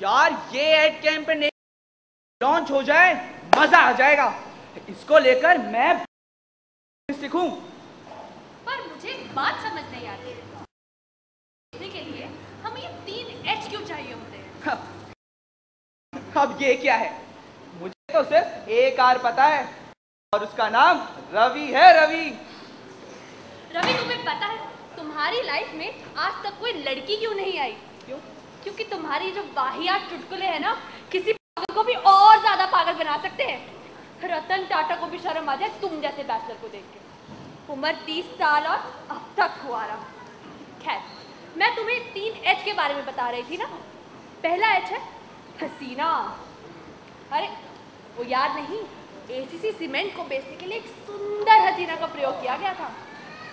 यार ये ad campaign launch हो जाए मजा आ जाएगा। इसको लेकर मैं लिखूं। पर मुझे एक बात समझ नहीं आती है के लिए हमें ये 3 H क्यों चाहिए होते हैं? अब ये क्या है, मुझे तो सिर्फ एक आर पता है और उसका नाम रवि है। रवि तुम्हें पता है तुम्हारी लाइफ में आज तक कोई लड़की क्यों नहीं आई? क्यों? क्योंकि तुम्हारी जो वाहियात चुटकुले हैं ना, किसी पागल को भी और ज्यादा पागल बना सकते हैं। रतन टाटा को भी शर्म आ जाए तुम जैसे बैचलर को देख के। उम्र 30 साल और अब तक कुंवारा। खैर, मैं तुम्हें 3 H के बारे में बता रही थी ना। पहला H है हसीना। अरे वो याद नहीं, ACC सीमेंट को बेचने के लिए एक सुंदर हसीना का प्रयोग किया गया था।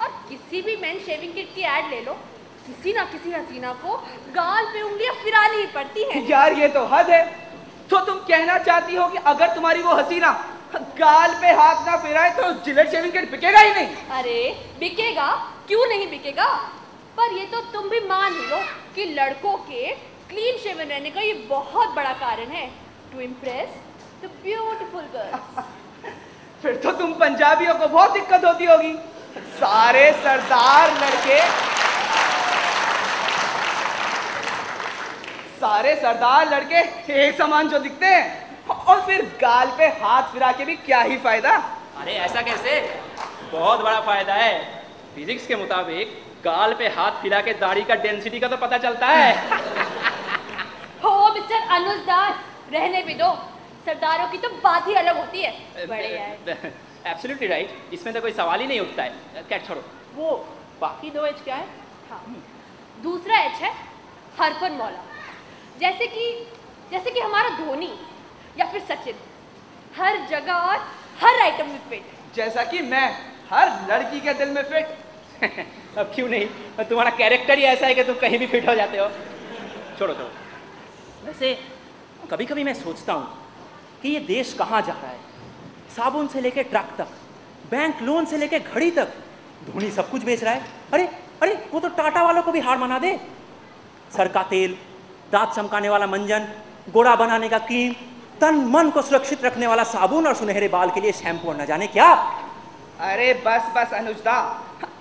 और किसी भी मेन शेविंग किट की ऐड ले लो, किसी ना किसी हसीना को गाल पे उंगलियां फिरानी ही पड़ती है। यार ये तो हद है। तो तुम कहना चाहती हो कि अगर तुम्हारी वो हसीना गाल पे हाथ ना फिराए तो जिलेट शेविंग किट बिकेगा ही नहीं? अरे बिकेगा, क्यों नहीं बिकेगा। पर ये तो तुम भी मान ही लो कि लड़कों के क्लीन शेवन रहने का ये बहुत बड़ा कारण है, to impress the beautiful girls. फिर तो तुम पंजाबियों को बहुत दिक्कत होती होगी। सारे सरदार लड़के एक समान जो दिखते हैं, और फिर गाल पे हाथ फिरा के भी क्या ही फायदा। अरे ऐसा कैसे, बहुत बड़ा फायदा है। फिजिक्स के मुताबिक गाल पे हाथ फिरा के दाढ़ी का डेंसिटी का तो पता चलता है। हो मिस्टर अनुज दास, रहने भी दो। सरदारों की तो बात ही अलग होती है। बड़े यार। एब्सोल्युटली राइट, इसमें तो कोई सवाल ही नहीं उठता है। क्या छोड़ो, वो बाकी 2 H क्या है? हाँ, दूसरा H है हरफन मौला। जैसे कि हमारा धोनी या फिर सचिन, हर जगह और हर आइटम में फिट। जैसा कि मैं हर लड़की के दिल में फिट। अब क्यों नहीं, तुम्हारा कैरेक्टर ही ऐसा है कि तुम कहीं भी फिट हो जाते हो। छोड़ो। वैसे कभी कभी मैं सोचता हूँ कि ये देश कहाँ जा रहा है। साबुन से लेके ट्रक तक, बैंक लोन से लेके घड़ी तक, धोनी सब कुछ बेच रहा है। अरे वो तो टाटा वालों को भी हार मना दे। सर का तेल, दांत चमकाने वाला मंजन, गोरा बनाने का क्रीम, तन मन को सुरक्षित रखने वाला साबुन और सुनहरे बाल के लिए शैम्पू और न जाने क्या। अरे बस अनुजदा,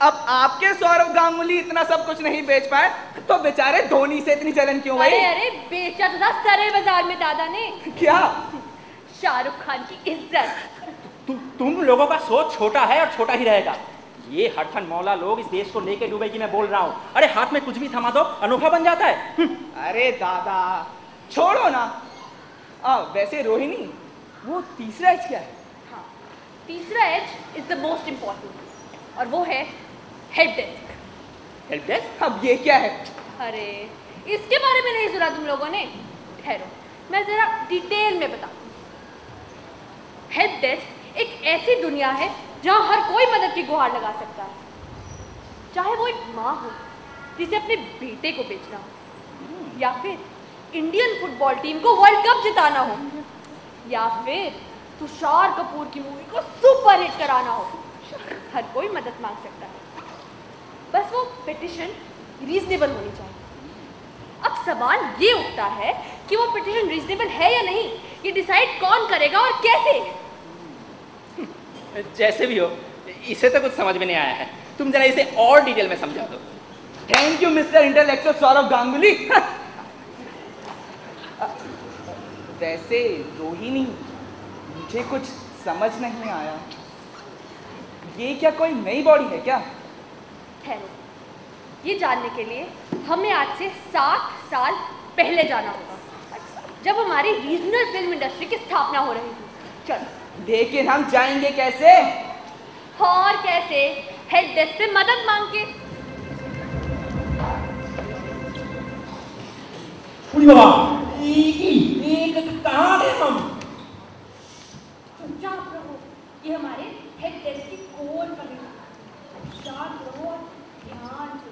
अब आपके सौरव गांगुली इतना सब कुछ नहीं बेच पाए तो बेचारे धोनी से इतनी जलन क्यों भाई? अरे बेचा तो था सरे बाजार में दादा ने। क्या? शाहरुख खान की इज्जत। तुम लोगों का सोच छोटा है और छोटा ही रहेगा। ये हरफन मौला लोग इस देश को लेके डूबे कि मैं बोल रहा हूँ। अरे हाथ में कुछ भी थमा दो, अनोखा बन जाता है। अरे दादा छोड़ो ना। वैसे रोहिणी, वो तीसरा H क्या है? हाँ, तीसरा H is the most important और वो है हेल्प डेस्क। Help desk? अब ये क्या है? अरे इसके बारे में नहीं सुना तुम लोगों ने? ठहरो, मैं जरा डिटेल में बताऊं। हेल्प डेस्क एक ऐसी दुनिया है जहां हर कोई मदद की गुहार लगा सकता है। चाहे वो एक माँ हो जिसे अपने बेटे को बेचना हो, या फिर इंडियन फुटबॉल टीम को वर्ल्ड कप जिताना हो, या फिर तुषार कपूर की मूवी को सुपर हिट कराना हो। हर कोई मदद मांग सकता है, बस वो पिटिशन रीजनेबल होनी चाहिए। अब सवाल ये उठता है कि वो पिटिशन रीजनेबल है या नहीं, ये डिसाइड कौन करेगा और कैसे? जैसे भी हो, इसे तो कुछ समझ में नहीं आया है। तुम जरा इसे और डिटेल में समझा दो। Thank you mister intellectual Saurav Ganguly. वैसे रोहिणी, मुझे कुछ समझ नहीं आया। ये क्या कोई नई बॉडी है क्या? ठहरो, ये जानने के लिए हमें आज से 60 साल पहले जाना होगा, जब हमारी रीजनल फिल्म इंडस्ट्री की स्थापना हो रही थी। चलो। लेकिन हम जाएंगे कैसे? और कैसे? हेल्प डेस्क से मदद मांग के। कहाँ गए हम? चुपचाप रहो, ये हमारे हेल्प डेस्क की कोड पकड़ना। शांत रहो और ध्यान से।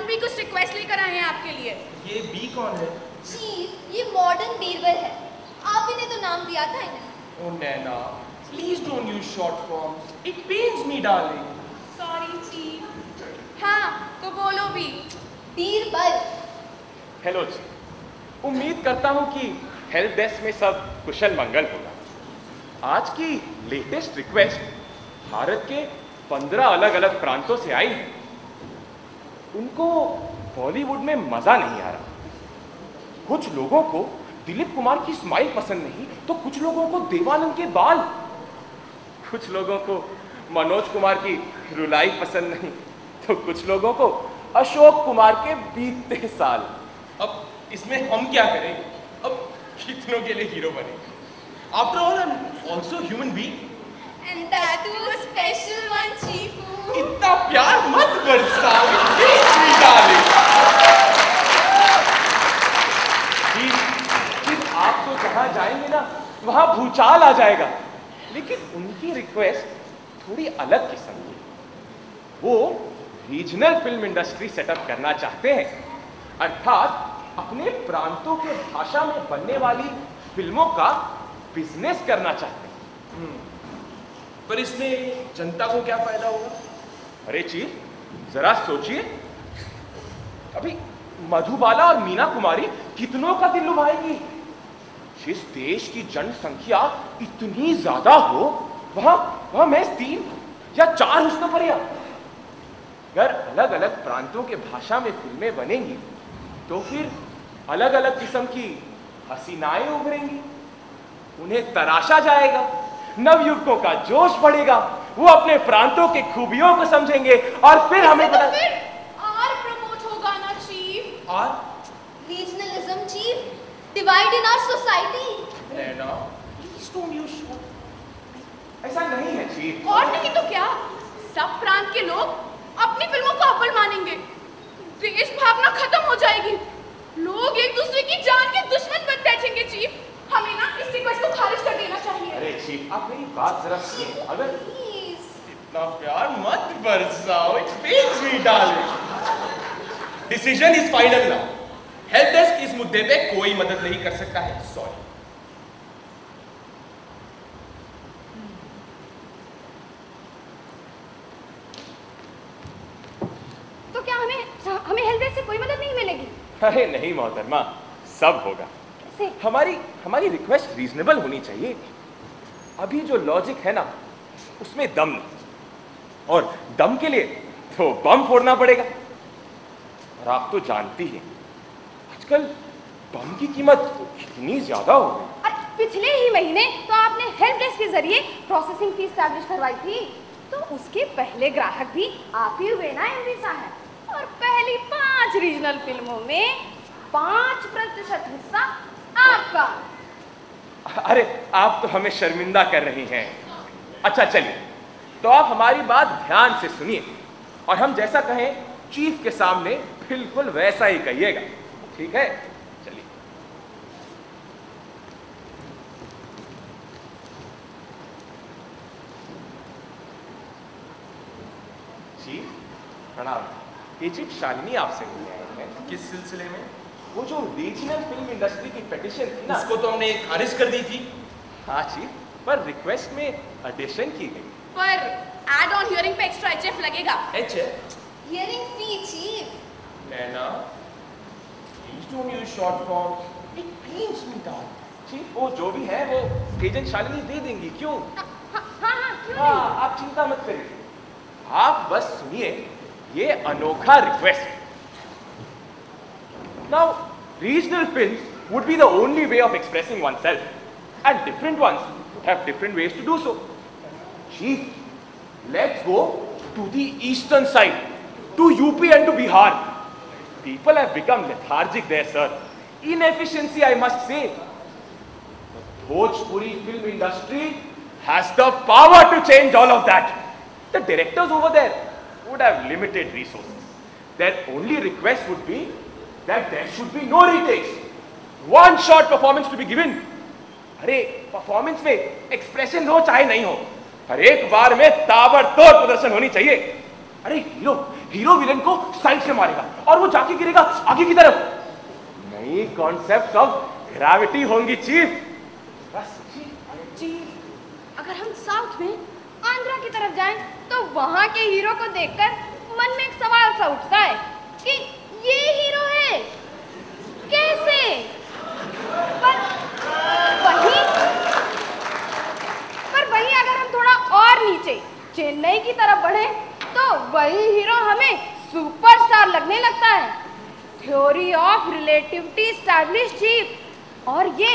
हम भी कुछ रिक्वेस्ट लेकर आए हैं आपके लिए। ये बी कौन है? चीफ, ये मॉडर्न बीरबल है, आप ही ने तो नाम दिया था इन्हें। Oh Naina, please don't use short forms, it pains me darling. Sorry chief. हाँ तो बोलो भी। बीरबल। हेलो जी, उम्मीद करता हूं कि हेल्प डेस्क में सब कुशल मंगल होगा। आज की लेटेस्ट रिक्वेस्ट भारत के 15 अलग अलग प्रांतों से आई है। उनको बॉलीवुड में मजा नहीं आ रहा। कुछ लोगों को दिलीप कुमार की स्माइल पसंद नहीं, तो कुछ लोगों को देवानंद के बाल, कुछ लोगों को मनोज कुमार की रुलाई पसंद नहीं, तो कुछ लोगों को अशोक कुमार के बीतते साल। अब इसमें हम क्या करें? अब कितनों के लिए हीरो बने? After all I am also human being. And that was a special one, चीफू। इतना प्यार मत बरसाओ, प्लीज डार्लिंग। आप तो जहां जाएंगे ना वहां भूचाल आ जाएगा। लेकिन उनकी रिक्वेस्ट थोड़ी अलग किस्म की। वो रीजनल फिल्म इंडस्ट्री सेटअप करना चाहते हैं, अर्थात अपने प्रांतों के भाषा में बनने वाली फिल्मों का बिजनेस करना चाहते हैं। पर इसमें जनता को क्या फायदा होगा? अरे चीफ, जरा सोचिए, अभी मधुबाला और मीना कुमारी कितनों का दिल लुभाएंगी। जिस देश की जनसंख्या इतनी ज्यादा हो, वहां महज 3 या 4 हुस्न-परियां। अगर अलग अलग प्रांतों के भाषा में फिल्में बनेंगी तो फिर अलग अलग किस्म की हसीनाएं उभरेंगी, उन्हें तराशा जाएगा, नवयुवकों का जोश बढ़ेगा, वो अपने प्रांतों के खूबियों को समझेंगे और फिर हमें तो फिर और प्रमोट होगा ना चीफ। और regionalism chief, divide in our society. Naina, please don't use short. ऐसा नहीं है चीफ। और नहीं तो क्या, सब प्रांत के लोग अपनी फिल्मों को अव्वल मानेंगे, देश भावना खत्म हो जाएगी, लोग एक दूसरे की जान के दुश्मन बन बैठेंगे। चीफ, हमें ना इस रिक्वेस्ट को खारिज कर देना चाहिए। अरे चीफ, आप मेरी बात जरा सुनिए। अगर इतना प्यार मत बरसाओ, it pains me darling. Decision is final now. Help desk इस मुद्दे पे कोई मदद नहीं कर सकता है, सॉरी। तो क्या हमें हेल्प डेस्क से कोई मदद नहीं मिलेगी? अरे नहीं मोहतरमा, सब होगा। हमारी रिक्वेस्ट रीजनेबल होनी चाहिए। अभी जो लॉजिक है ना, उसमें दम नहीं, और दम के लिए तो बम फोड़ना पड़ेगा। और आप तो जानती हैं आजकल बम की कीमत कितनी ज्यादा हो गई। पिछले ही महीने तो आपने हेल्प डेस्क के जरिए प्रोसेसिंग फीस एस्टैब्लिश करवाई थी, तो उसके पहले ग्राहक भी आप ही हुए ना एमडी साहब। और पहली 5 रीजनल फिल्मों में 5% हिस्सा आपका। अरे आप तो हमें शर्मिंदा कर रही हैं। अच्छा चलिए, तो आप हमारी बात ध्यान से सुनिए और हम जैसा कहें चीफ के सामने बिल्कुल वैसा ही कहिएगा, ठीक है? चलिए। चीफ प्रणाम। ये चीफ शालिनी आपसे मिलने आए हैं। किस सिलसिले में? वो जो रीजनल फिल्म इंडस्ट्री की पिटीशन थी ना, उसको तो हमने खारिज कर दी थी। हाँ चीफ, पर रिक्वेस्ट में एडिशन की गई। पर एड ऑन हियरिंग पे एक्स्ट्रा एचएफ लगेगा। HF? Hearing fee chief. Naina, please don't use short forms, it pains me darling. Chief वो जो भी है वो एजेंट शालिनी दे देंगी, क्यों? क्यों हाँ, आप चिंता मत करिए, आप बस सुनिए ये अनोखा रिक्वेस्ट है। Now, regional films would be the only way of expressing oneself, and different ones would have different ways to do so. Chief, let's go to the eastern side, to UP and to Bihar. People have become lethargic there, sir. Inefficiency, I must say. The Bhojpuri film industry has the power to change all of that. The directors over there would have limited resources. Their only request would be that there should be no retakes. One shot performance to be given. अरे performance में expression हो चाहे नहीं हो, हर एक बार में ताबड़तोड़ प्रदर्शन होनी चाहिए। अरे हीरो हीरो विलन को साइड से मारेगा और वो जाके गिरेगा आगे की तरफ। नई कॉन्सेप्ट ऑफ ग्रेविटी होंगी चीफ। अगर हम साउथ में आंध्रा की तरफ जाएं तो वहां के हीरो को देखकर मन में एक सवाल सा उठता है कि ये हीरो है कैसे। पर वहीं अगर हम थोड़ा और नीचे चेन्नई की तरफ बढ़े तो वही हीरो हमें सुपरस्टार लगने लगता है। Theory of relativity establish chief. और ये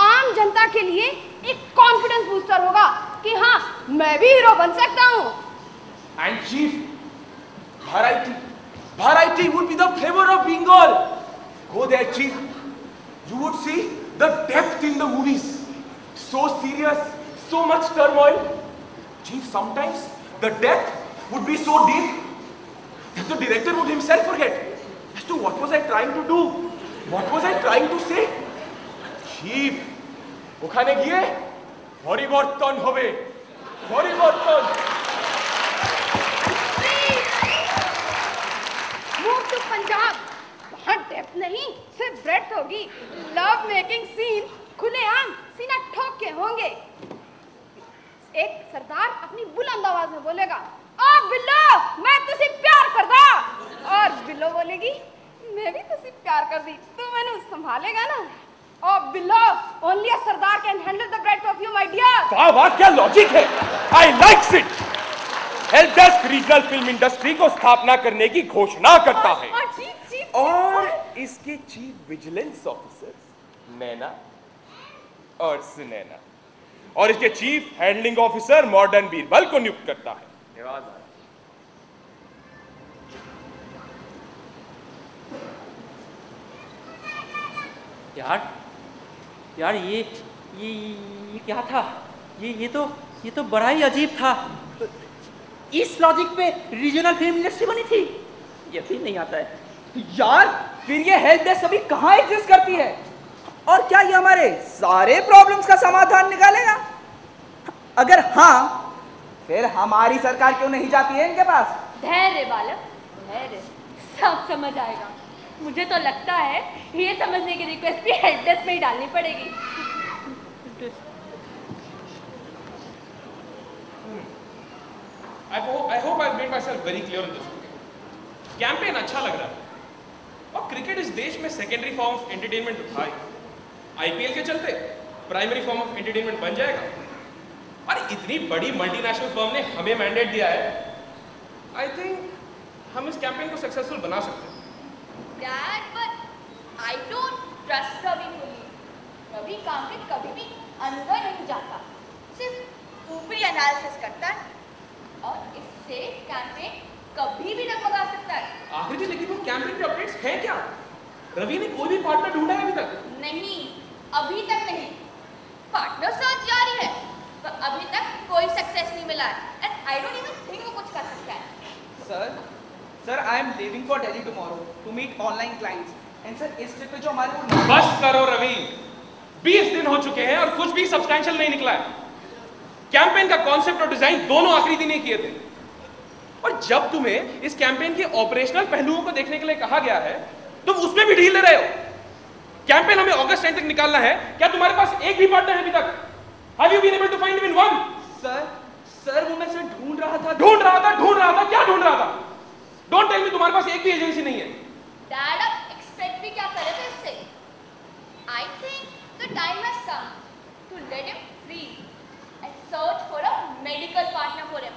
आम जनता के लिए एक कॉन्फिडेंस बूस्टर होगा कि हाँ मैं भी हीरो बन सकता हूँ। And chief, variety would be the flavor of Bengal. Go there, chief. You would see the depth in the movies. So serious, so much turmoil. Chief, sometimes the depth would be so deep that the director would himself forget as to what was I trying to do, what was I trying to say. Chief, ওখানে গিয়ে পরিবর্তন হবে, পরিবর্তন। Move to Punjab, वहाँ depth नहीं सिर्फ breadth होगी। Love making scene खुलेआम सीना ठोक के होंगे। एक सरदार अपनी बुलंद आवाज में बोलेगा, ओ बिल्लो मैं तुझसे प्यार करदा। और बिल्लो बोलेगी, मैं भी तुझसे प्यार कर दी, तू मैंने संभालेगा ना। Oh Billo, only a Sardar can handle the breadth of you my dear. वाह वाह क्या लॉजिक है, I likes it. Help desk regional film industry को स्थापना करने की घोषणा करता है और इसके चीफ विजिलेंस ऑफिसर्स नैना और सुनैना और इसके chief handling officer modern Birbal को नियुक्त करता है। यार ये क्या था? ये तो बड़ा ही अजीब था। इस लॉजिक पे रीजनल फिल्म इंडस्ट्री बनी थी, यकीन नहीं आता है। यार फिर ये हेल्प डेस्क अभी कहाँ एग्जिस्ट करती है? और क्या ये हमारे सारे प्रॉब्लम्स का समाधान निकालेगा? अगर हाँ, फिर हमारी सरकार क्यों नहीं जाती है इनके पास? धैर्य बालक, धैर्य, सब समझ आएगा। मुझे तो लगता है ये समझने की रिक्वेस्ट भी हेल्प डेस्क में ही डालनी पड़ेगी। I hope I've made myself very clear on this. Campaign अच्छा लग रहा है और क्रिकेट इस देश में सेकेंडरी फॉर्म ऑफ एंटरटेनमेंट था। आईपीएल के चलते प्राइमरी फॉर्म ऑफ एंटरटेनमेंट बन जाएगा और इतनी बड़ी मल्टीनेशनल फर्म ने हमें मैंडेट दिया है। आई थिंक हम इस कैंपेन को सक्सेसफुल बना सकते हैं। Dad, but I don't trust Ravi fully. Ravi काम में कभी भी अंदर नहीं जाता, सिर्फ ऊपरी एनालिसिस करता है और इससे कैंपेन कभी भी डगमगा सकता है। आखिर लेकिन वो कैंपेन के अपडेट्स हैं क्या? रवि ने कोई भी पार्टनर ढूंढा है अभी तक? नहीं, अभी तक नहीं। पार्टनर सर्च जारी है पर अभी तक कोई सक्सेस नहीं मिला है and I don't even think वो कुछ कर सकता है। Sir I am leaving for Delhi tomorrow to meet online clients and sir इस ट्रिप पे जो हमारे को बस करो रवि, 20 दिन हो चुके हैं और कुछ भी सब्सटैंशियल नहीं निकला है। कैंपेन का कॉन्सेप्ट और डिजाइन दोनों आखिरी दिन ही किए थे और जब तुम्हें इस कैंपेन के ऑपरेशनल पहलुओं को देखने के लिए कहा गया है तुम उसमें भी ढील दे रहे हो। कैंपेन हमें अगस्त 10 तक निकालना है, क्या तुम्हारे पास एक भी पार्टनर है अभी तक? Have you been able to find even one? Sir वो मैं सर ढूंढ रहा था। क्या ढूंढ रहा था? डोंट टेल मी तुम्हारे पास एक भी एजेंसी नहीं है। डैड आप एक्सपेक्ट भी क्या कर रहे थे इससे? I think the time has come to let him free and search for a medical partner for him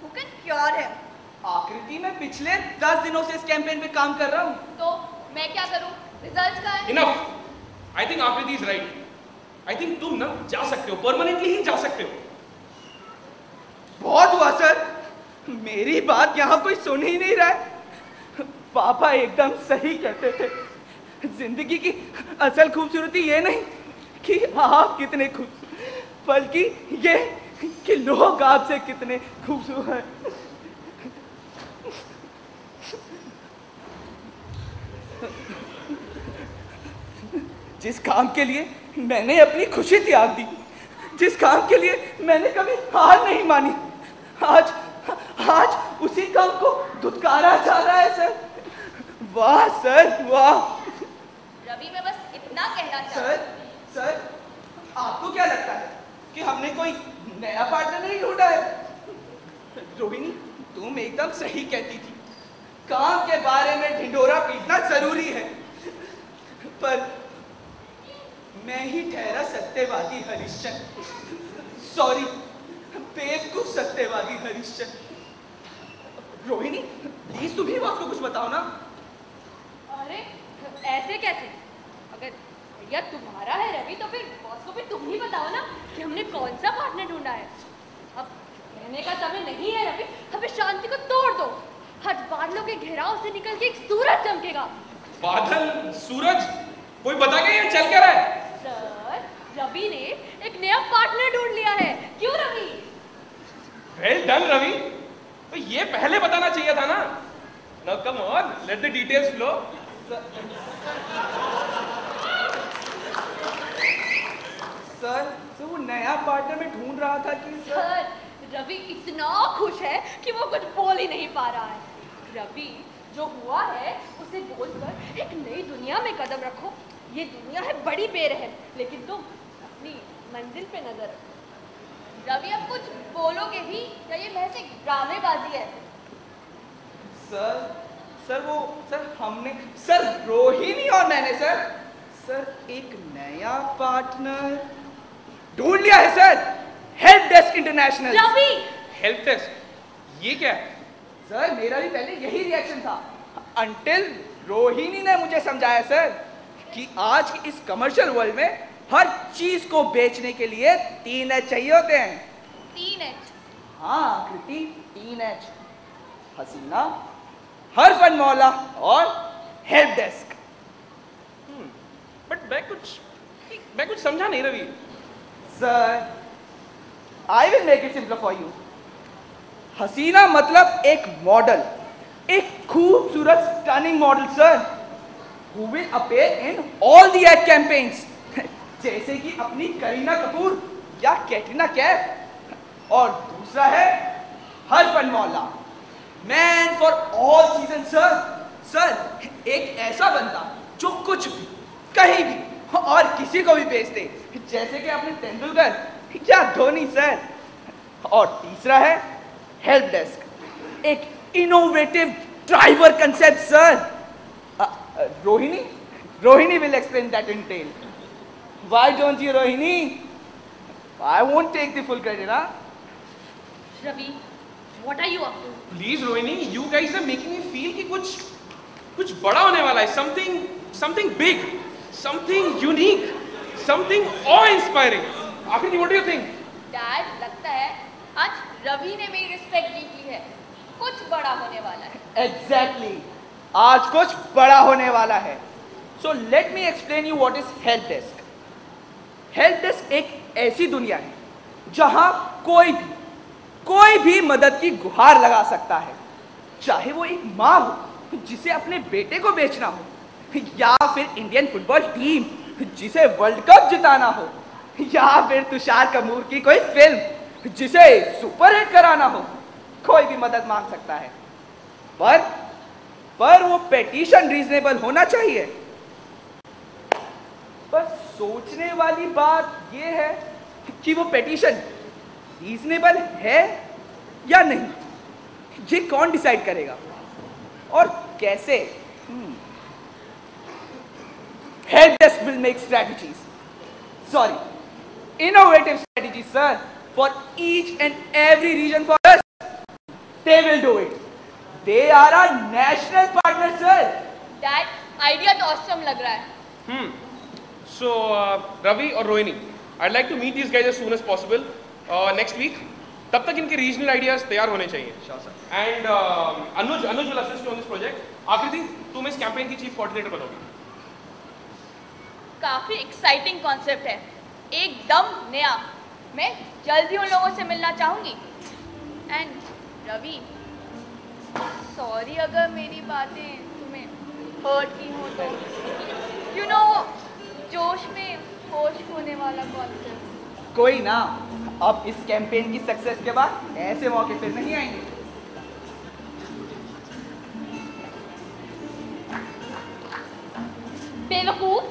who can cure him. Aakriti मैं पिछले 10 दिनों से इस कैंपेन पे काम कर रहा हूँ। तो मैं क्या करूँ? रिजल्ट्स का है। इनफ, आई थिंक आकृति इज राइट। आई थिंक तुम ना जा सकते हो, परमानेंटली ही जा सकते हो। बहुत हुआ सर, मेरी बात यहाँ कोई सुन ही नहीं रहा है। पापा एकदम सही कहते थे, जिंदगी की असल खूबसूरती ये नहीं कि आप कितने खूबसूरत, बल्कि ये कि लोग आपसे कितने खूबसूरत हैं। जिस काम के लिए मैंने अपनी खुशी त्याग दी, जिस काम के लिए मैंने कभी हार नहीं मानी, आज उसी काम को धुतकारा जा रहा है सर। वाह सर वाह। रवि मैं बस इतना कहना सर सर आपको क्या लगता है कि हमने कोई नया पार्टनर नहीं ढूंढा है? रोहिणी तुम एकदम सही कहती थी, काम के बारे में ढिंढोरा पीटना जरूरी है, पर मैं ही ठहरा सत्यवादी हरिश्चंद्र, सॉरी बेवकूफ सत्यवादी हरिश्चंद्र। रोहिणी प्लीज तुम ही बॉस को कुछ बताओ ना। अरे ऐसे कैसे? अगर भैया तुम्हारा है रवि तो फिर बॉस को भी तुम ही बताओ ना कि हमने कौन सा पार्टनर ढूंढा है। अब कहने का समय नहीं है रवि, हमें शांति को तोड़ दो। आज बादलों के घेराव से निकल के एक सूरज चमकेगा। बादल, सूरज, कोई बता के ये चल क्या रहा है? सर रवि ने एक नया पार्टनर ढूंढ लिया है। क्यों रवि? वेल डन रवि, तो ये पहले बताना चाहिए था ना। Now come on, let the details flow. Sir वो नया पार्टनर में ढूंढ रहा था कि सर रवि इतना खुश है कि वो कुछ बोल ही नहीं पा रहा है। रवि जो हुआ है उसे बोलकर एक नई दुनिया में कदम रखो। ये दुनिया है बड़ी बेरहम, लेकिन तुम अपनी मंजिल पे नजर रखो। रवि अब कुछ बोलोगे भी या ये महज एक ड्रामेबाजी है? सर हमने सर रोहिणी और मैंने सर एक नया पार्टनर ढूंढ लिया है sir. Help desk international. Ravi help desk, ये क्या है? सर मेरा भी पहले यही रिएक्शन था, अंटिल रोहिणी ने मुझे समझाया सर कि आज की इस कमर्शियल वर्ल्ड में हर चीज को बेचने के लिए 3 H चाहिए होते हैं। 3 H? हाँ कृति, 3 H, हसीना, हरफन मौला और हेल्प डेस्क। बट मैं कुछ समझा नहीं Ravi. Sir I will make it simple for you. हसीना मतलब एक मॉडल, एक खूबसूरत stunning model sir, who will appear in all the ad campaigns, जैसे कि अपनी करीना कपूर या कैटरीना कैफ। और दूसरा है हरफन मौला, man for all season sir एक ऐसा बंदा जो कुछ भी कहीं भी और किसी को भी बेच दे, जैसे कि अपने तेंदुलकर या धोनी सर। और तीसरा है हेल्प डेस्क, एक innovative driver concept sir. Rohini will explain that in detail. Why don't you, Rohini? I won't take the full credit, huh? Ravi what are you up to? Please Rohini, you guys are making me feel कि कुछ बड़ा होने वाला है, something big, something unique, something awe inspiring. आखिर what do you think? Dad लगता है आज रवि ने मेरी रिस्पेक्ट जीत ली है। कुछ बड़ा होने वाला है। Exactly. आज कुछ बड़ा होने वाला है। So let me explain you what is help desk. Help desk एक ऐसी दुनिया है जहां कोई भी मदद की गुहार लगा सकता है, चाहे वो एक माँ हो जिसे अपने बेटे को बेचना हो, या फिर इंडियन फुटबॉल टीम जिसे वर्ल्ड कप जिताना हो, या फिर तुषार कपूर की कोई फिल्म जिसे सुपरहिट कराना हो। कोई भी मदद मांग सकता है, पर वो पेटिशन रीजनेबल होना चाहिए। पर सोचने वाली बात ये है कि वो पेटिशन रीजनेबल है या नहीं, ये कौन डिसाइड करेगा और कैसे? Help desk will make strategies, sorry innovative strategies sir, for each and every region for us. They will do it. They are our national partner, sir. Dad idea तो awesome लग रहा है। So रवि और Rohini, I'd like to meet these guys as soon as possible next week. तब तक इनके regional ideas तैयार होने चाहिए। And Anuj will assist you on this project. आखिरी दिन तुम इस कैंपेन की चीफ कोऑर्डिनेटर बनोगी। काफी एक्साइटिंग कॉन्सेप्ट है, एकदम नया। मैं जल्द ही उन लोगों से मिलना चाहूंगी। एंड रवि सॉरी अगर मेरी बातें तुम्हें हर्ट की हो तो, यू नो जोश में होश खोने वाला कॉन्सेप्ट। कोई ना, अब इस कैंपेन की सक्सेस के बाद ऐसे मौके फिर नहीं आएंगे। बेवकूफ,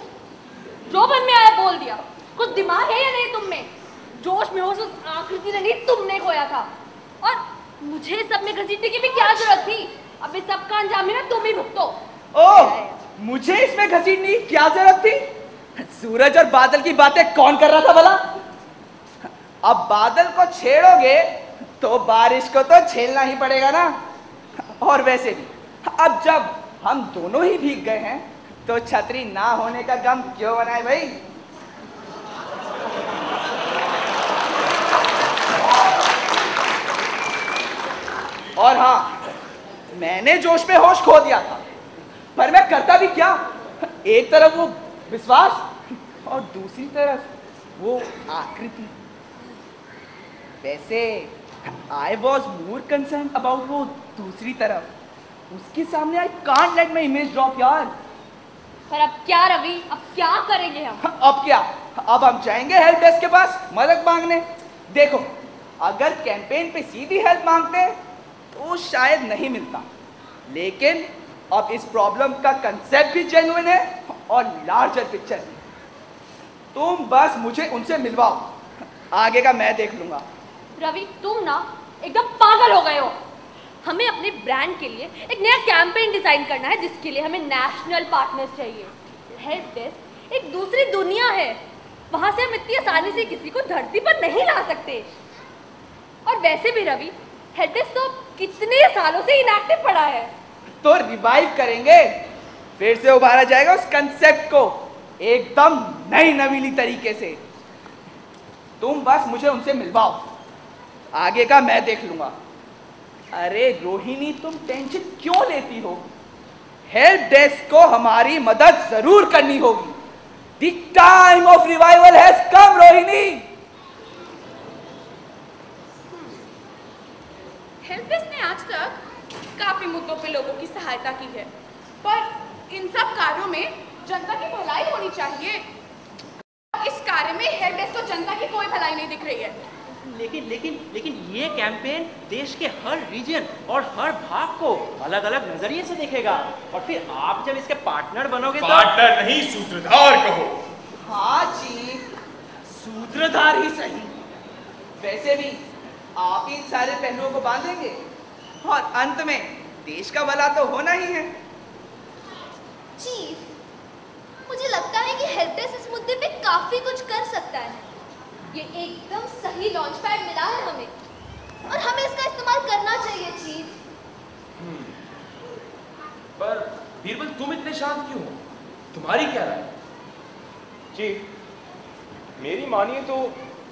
जो मन में आया बोल दिया। कुछ दिमाग है या नहीं तुम में? जोश में होश उस आकृति ने नहीं तुमने खोया था, और मुझे सब में घसीटने की भी क्या जरूरत थी? अब इस सब का अंजाम है ना तुम ही भुगतो। ओह, मुझे इसमें घसीटने की क्या जरूरत थी? सूरज और बादल की बातें कौन कर रहा था भला? अब बादल को छेड़ोगे तो बारिश को तो झेलना ही पड़ेगा ना। और वैसे भी अब जब हम दोनों ही भीग गए हैं तो छतरी ना होने का गम क्यों बनाए भाई? और हाँ, मैंने जोश में होश खो दिया था, पर मैं करता भी क्या? एक तरफ वो विश्वास और दूसरी तरफ वो आकृति। वैसे I was more concerned about वो दूसरी तरफ। उसके सामने I can't let my image drop यार। पर अब क्या रवि, अब क्या करेंगे हम? अब क्या? अब हम जाएंगे हेल्प डेस्क के पास मदद मांगने। देखो, अगर कैंपेन पे सीधी हेल्प मांगते तो शायद नहीं मिलता, लेकिन अब इस प्रॉब्लम का कंसेप्ट भी जेन्युइन है और लार्जर पिक्चर भी। तुम बस मुझे उनसे मिलवाओ, आगे का मैं देख लूंगा। रवि, तुम ना एकदम पागल हो गए हो। हमें अपने ब्रांड के लिए एक नया कैंपेन डिजाइन करना है, जिसके लिए हमें नेशनल पार्टनर्स चाहिए। हेल्प डेस्क एक दूसरी दुनिया है, वहां से हम इतनी आसानी से किसी को धरती पर नहीं ला सकते। और वैसे भी रवि, हेल्प डेस्क तो कितने सालों से इनएक्टिव पड़ा है। तो रिवाइव करेंगे, फिर से उभारा जाएगा उस कंसेप्ट को एकदम नई नवीली तरीके से। तुम बस मुझे उनसे मिलवाओ, आगे का मैं देख लूंगा। अरे रोहिणी, तुम टेंशन क्यों लेती हो? हेल्प डेस्क को हमारी मदद जरूर करनी होगी। The time of revival has come, Rohini. Help desk ने आज तक काफी मुद्दों पे लोगों की सहायता की है, पर इन सब कार्यों में जनता की भलाई होनी चाहिए। इस कार्य में हेल्प डेस्क को जनता की कोई भलाई नहीं दिख रही है। लेकिन ये कैंपेन देश के हर रीजन और हर भाग को अलग अलग नजरिए से देखेगा, और फिर आप जब इसके पार्टनर बनोगे तो... पार्टनर नहीं, सूत्रधार कहो। हाँ जी, सूत्रधार ही सही। वैसे भी आप इन सारे पहलुओं को बांधेंगे और अंत में देश का भला तो होना ही है। चीफ, मुझे लगता है कि हेल्प डेस्क इस मुद्दे पे काफी कुछ कर सकता है। ये एकदम सही लॉन्च पैड मिला है हमें, और हमें इसका इस्तेमाल करना चाहिए चीफ। पर बीरबल, तुम इतने शांत क्यों हो? तुम्हारी क्या राय? चीफ, मेरी मानिए तो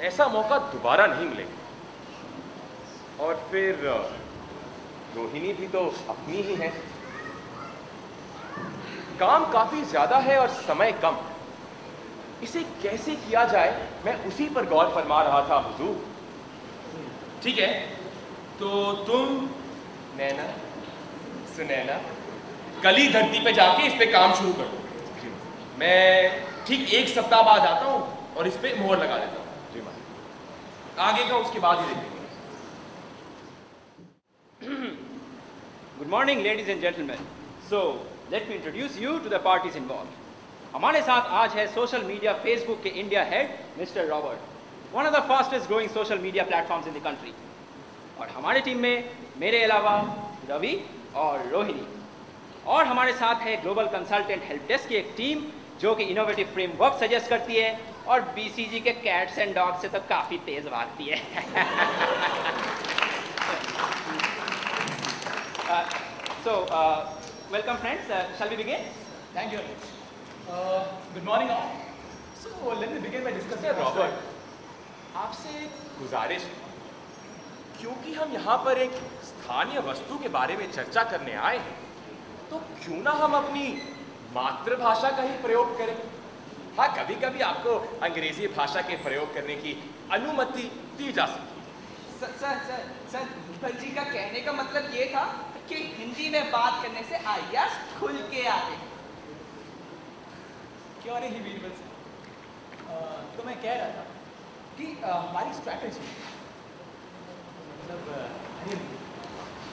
ऐसा मौका दोबारा नहीं मिलेगा। और फिर रोहिणी भी तो अपनी ही है। काम काफी ज्यादा है और समय कम। इसे कैसे किया जाए, मैं उसी पर गौर फरमा रहा था हुजूर। ठीक है, तो तुम नैना, सुनैना, कल ही धरती पे जाके इस पे काम शुरू कर दो। मैं ठीक 1 सप्ताह बाद आता हूँ और इस पे मोहर लगा देता हूँ। जी मां, आगे का उसके बाद ही देखेंगे। Good morning ladies and gentleman. So let me introduce you to the parties involved. हमारे साथ आज है सोशल मीडिया फेसबुक के India head mister Robert, one of the fastest growing social media platforms in the country. और हमारे team में मेरे अलावा रवि और रोहिणी, और हमारे साथ है ग्लोबल कंसल्टेंट हेल्प डेस्क की एक टीम जो कि इनोवेटिव फ्रेमवर्क सजेस्ट करती है और बीसीजी के कैट्स एंड डॉग्स से तो काफ़ी तेज भागती है। Welcome friends, shall we begin? Thank you. Good morning all. So let me begin by discussing. Robert, आपसे एक गुजारिश है, क्योंकि हम यहाँ पर एक स्थानीय वस्तु के बारे में चर्चा करने आए हैं, तो क्यों ना हम अपनी मातृभाषा का ही प्रयोग करें। हाँ, कभी कभी आपको अंग्रेजी भाषा के प्रयोग करने की अनुमति दी जा सकती है। सर, बीरबल जी का कहने का मतलब ये था कि हिंदी में बात करने से आइडियाज खुल के आते हैं। क्यों नहीं बीरबल से? तो मैं कह रहा था कि हमारी स्ट्रैटेजी मतलब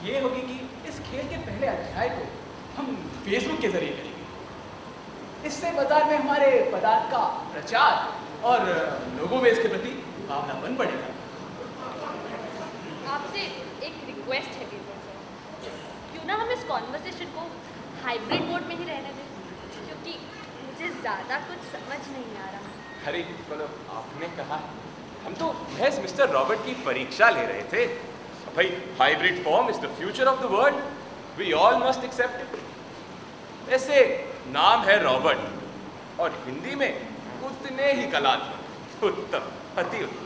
ये होगी कि इस खेल के पहले अध्याय को हम फेसबुक के जरिए करेंगे। इससे बाजार में हमारे पदार्थ का प्रचार और लोगों में इसके प्रति भावनापन बढ़ेगा। आपसे एक रिक्वेस्ट है बीरबल सर, क्यों ना हम इस कॉन्वर्सेशन को हाइब्रिड मोड में ही रहने दें, क्योंकि मुझे ज़्यादा कुछ समझ नहीं आ रहा। अरे बोलो, आपने कहा, हम तो महज मिस्टर रॉबर्ट की परीक्षा ले रहे थे। भाई, hybrid form is the future of the world, we all must accept it. ऐसे नाम है रॉबर्ट और हिंदी में उतने ही कलात्मक, उत्तम, अति उत्तम।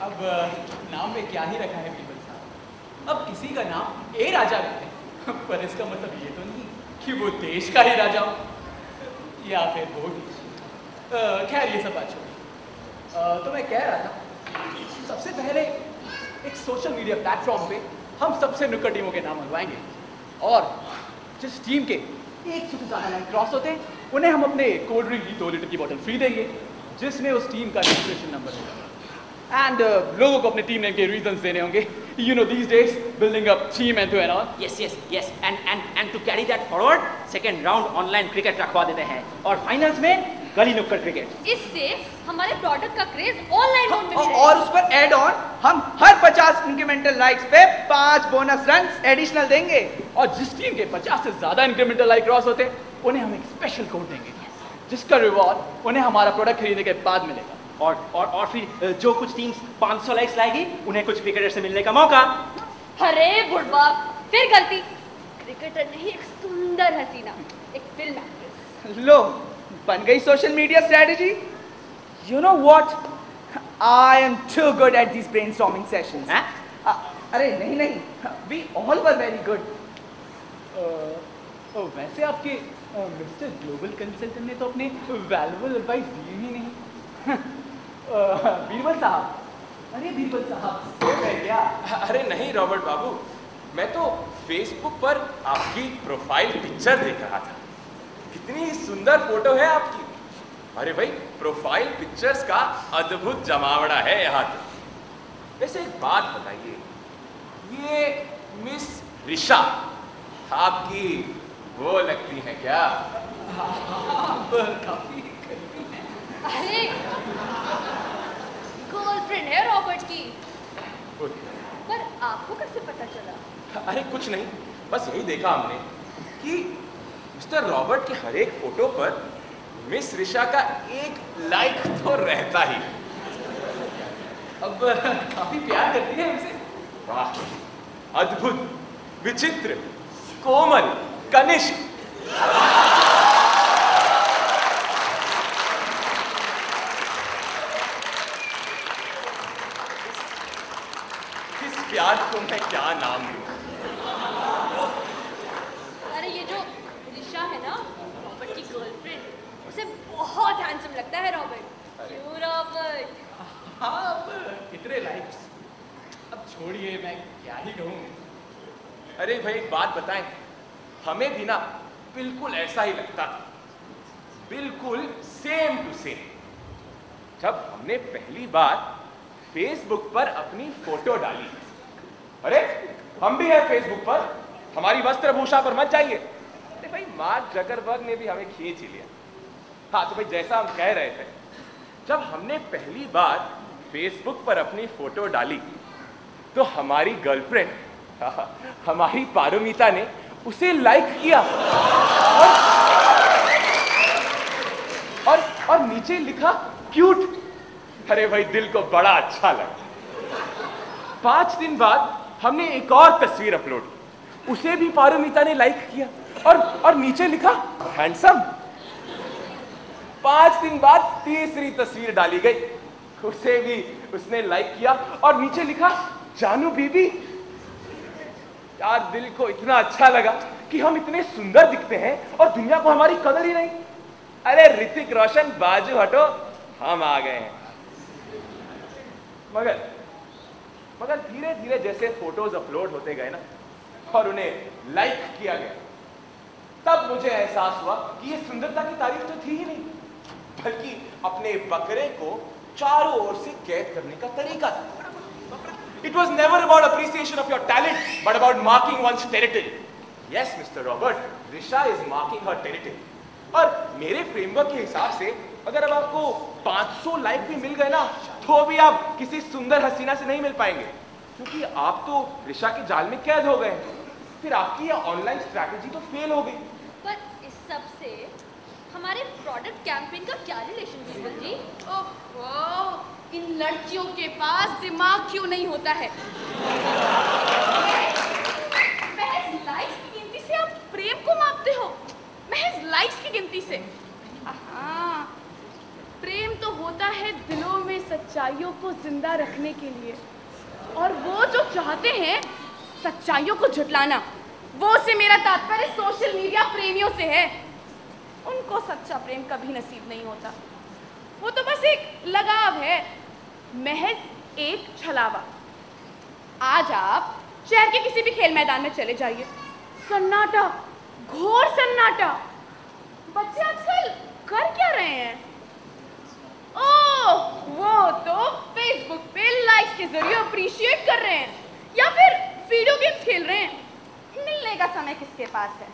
अब नाम में क्या ही रखा है बीरबल साहब, अब किसी का नाम ए राजा भी है, पर इसका मतलब ये तो नहीं कि वो देश का ही राजा हो या फिर वो देश। खैर ये सब बात छोड़िए। तो मैं कह रहा था, सबसे पहले एक सोशल मीडिया प्लेटफॉर्म पे हम सबसे नुक्कड़ टीमों के नाम मंगवाएंगे और जिस टीम के 100 से ज़्यादा लाइन क्रॉस होते हैं उन्हें हम अपने कोल्ड ड्रिंक की 2 लीटर की बोतल फ्री देंगे, जिसमें उस टीम का रजिस्ट्रेशन नंबर होगा। एंड लोगों को अपने टीम नेम के रीजंस देने होंगे। You know, these days building up team and all. Yes. And to carry that forward, second round online cricket रखवा देते हैं और फाइनल्स में गली नुक्कड़ क्रिकेट। इससे हमारे प्रोडक्ट का क्रेज ऑनलाइन मोड में भी रहेगा। और उस पर ऐड ऑन हम हर 50 इंक्रीमेंटल लाइक्स पे 5 बोनस रन एडिशनल देंगे। और जिस टीम के 50 से ज्यादा इंक्रीमेंटल लाइक क्रॉस होते हैं उन्हें हम एक स्पेशल कोड देंगे, जिसका रिवॉर्ड उन्हें हमारा प्रोडक्ट खरीदने के बाद मिलेगा। और फिर जो कुछ टीम्स 500 लाइक्स लाएगी उन्हें कुछ क्रिकेटर से मिलने का मौका। अरे बुढ़बा, फिर गलती। क्रिकेटर नहीं, एक सुंदर हसीना, एक फिल्म एक्ट्रेस। लो, बन गई social media strategy. You know what, I am too good at these brainstorming sessions. अरे नहीं, we all were very good. वैसे आपके मिस्टर ग्लोबल कंसल्टेंट ने तो अपने वैल्यूएबल एडवाइस दी ही नहीं। बीरबल साहब, अरे बीरबल साहब, सो गए क्या? अरे नहीं रॉबर्ट बाबू, मैं तो फेसबुक पर आपकी प्रोफाइल पिक्चर देख रहा था। कितनी सुंदर फोटो है आपकी। अरे भाई, प्रोफाइल पिक्चर्स का अद्भुत जमावड़ा है यहाँ तो। वैसे एक बात बताइए, ये मिस रिशा आपकी वो लगती है क्या? काफी अरे गर्लफ्रेंड है रॉबर्ट की। पर आपको कैसे पता चला? अरे कुछ नहीं, बस यही देखा हमने कि मिस्टर रॉबर्ट के हर एक फोटो पर मिस रिशा का एक लाइक तो रहता ही। अब काफी प्यार करती है हमसे। वाह, अद्भुत, विचित्र, कोमल, कनिष्ठ। इस प्यार को मैं क्या नाम दूं? अरे ये जो रिशा है ना, रॉबर्ट की गर्लफ्रेंड, उसे बहुत हैंडसम लगता है रॉबर्ट। क्यों रॉबर्ट? हाँ, अब इतने लाइक्स, अब छोड़िए, मैं क्या ही कहूँ। अरे भाई, एक बात बताएं, हमें भी ना बिल्कुल ऐसा ही लगता था, बिल्कुल सेम टू सेम। जब हमने पहली बार फेसबुक पर अपनी फोटो डाली। अरे हम भी हैं फेसबुक पर, हमारी वस्त्रभूषा पर मत जाइए। अरे भाई, मार्क जकरबर्ग ने भी हमें खींच ही लिया। हाँ तो भाई, जैसा हम कह रहे थे, जब हमने पहली बार फेसबुक पर अपनी फोटो डाली तो हमारी गर्लफ्रेंड, हमारी पारुमीता ने उसे लाइक किया और नीचे लिखा क्यूट। अरे भाई, दिल को बड़ा अच्छा लगा। 5 दिन बाद हमने एक और तस्वीर अपलोड की, उसे भी पारुमीता ने लाइक किया और नीचे लिखा हैंडसम। 5 दिन बाद तीसरी तस्वीर डाली गई, उसे भी उसने लाइक किया और नीचे लिखा जानू बीबी। यार, दिल को इतना अच्छा लगा कि हम इतने सुंदर दिखते हैं और दुनिया को हमारी कदर ही नहीं। अरे ऋतिक रोशन, बाजू हटो, हम आ गए हैं। मगर धीरे धीरे जैसे फोटोज अपलोड होते गए ना और उन्हें लाइक किया गया, तब मुझे एहसास हुआ कि ये सुंदरता की तारीफ तो थी ही नहीं, बल्कि अपने बकरे को चारों ओर से कैद करने का तरीका था। It was never about appreciation of your talent, but about marking one's territory. Yes, Mr. Robert, Risha is marking her territory. और मेरे फ्रेमवर्क के हिसाब से अगर अब आपको 500 लाइक भी मिल गए ना, तो भी आप किसी सुंदर हसीना से नहीं मिल पाएंगे, क्योंकि आप तो रिशा के जाल में कैद हो गए। फिर आपकी ये ऑनलाइन स्ट्रैटेजी तो फेल हो गई। पर इस सब से हमारे प्रोडक्ट कैंपेन का क्या रिलेशन बीरबल जी? ओहो, इन लड़कियों के पास दिमाग क्यों नहीं होता है? महज लाइक्स की गिनती से आप प्रेम को मापते हो? महज लाइक्स की गिनती से? हाँ, प्रेम तो होता है दिलों में सच्चाइयों को जिंदा रखने के लिए, और वो जो चाहते हैं सच्चाइयों को झुटलाना, वो से मेरा तात्पर्य सोशल मीडिया प्रेमियों से है। उनको सच्चा प्रेम कभी नसीब नहीं होता, वो तो बस एक लगाव है, महज एक छलावा। आज आप शहर के किसी भी खेल मैदान में चले जाइए, सन्नाटा, घोर सन्नाटा। बच्चे आजकल कर क्या रहे हैं? ओह, वो तो फेसबुक पे लाइक्स के जरिए अप्रिशिएट कर रहे हैं, या फिर वीडियो गेम्स खेल रहे हैं। मिलने का समय किसके पास है?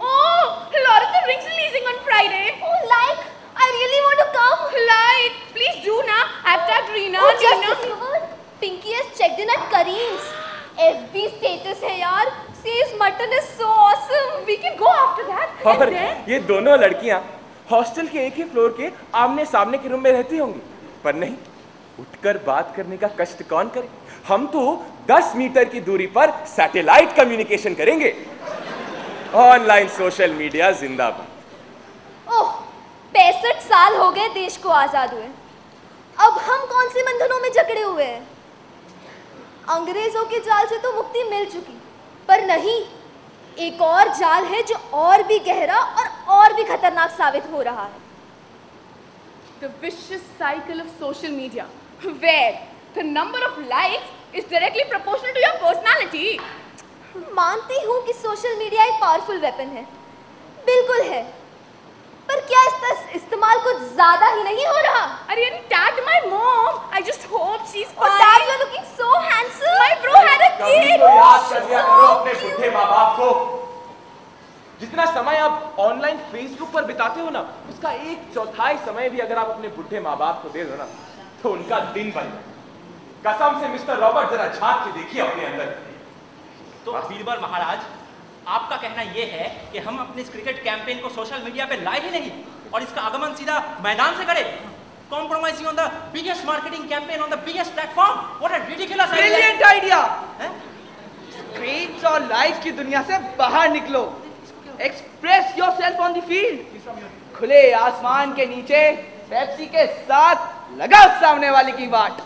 ओह, Lord of the Rings releasing on Friday. Oh, like, I really want to come. Like, please do na. I've tagged Reena. Oh, just Nina. discovered. Pinky has checked in at Kareem's. FB status है यार. Says mutton is so awesome. We can go after that. और And then? ये दोनों लड़कियां hostel के एक ही floor के आमने सामने के रूम में रहती होंगी, पर नहीं, उठकर बात करने का कष्ट कौन करे? हम तो 10 मीटर की दूरी पर सैटेलाइट कम्युनिकेशन करेंगे। ऑनलाइन सोशल मीडिया जिंदाबाद। ओह, 65 साल हो गए देश को आजाद हुए, अब हम कौन से बंधनों में जकड़े हुए हैं? अंग्रेजों के जाल से तो मुक्ति मिल चुकी, पर नहीं, एक और जाल है जो और भी गहरा और भी खतरनाक साबित हो रहा है। The vicious cycle of social media, where the number of likes is directly proportional to your personality. मानती हूँ कि सोशल मीडिया एक पावरफुल वेपन है, बिल्कुल है, पर क्या इसका इस्तेमाल कुछ ज्यादा ही नहीं हो रहा? Ariani tagged my mom. I just hope she's Oh, fine. Dad, you're looking so handsome. My bro had a कभी kid. तो याद कर लिया करो So अपने बुढ़े माँ बाप को। जितना समय आप ऑनलाइन फेसबुक पर बिताते हो ना, उसका 1/4 समय भी अगर आप अपने बुढ़े माँ बाप को दे दो ना, तो उनका दिन बन जाए। कसम से मिस्टर रॉबर्ट, जरा झांक के देखिए अपने अंदर। तो बीरबल महाराज, आपका कहना यह है कि हम अपने इस क्रिकेट कैंपेन को सोशल मीडिया पे लाए ही नहीं और इसका आगमन सीधा मैदान से करें, compromising on the biggest marketing campaign on the biggest platform? What a ridiculous idea! Brilliant idea. Screens और लाइव की दुनिया से बाहर निकलो, express yourself on the field. खुले आसमान के नीचे पेप्सी के साथ लगा सामने वाले की वाट।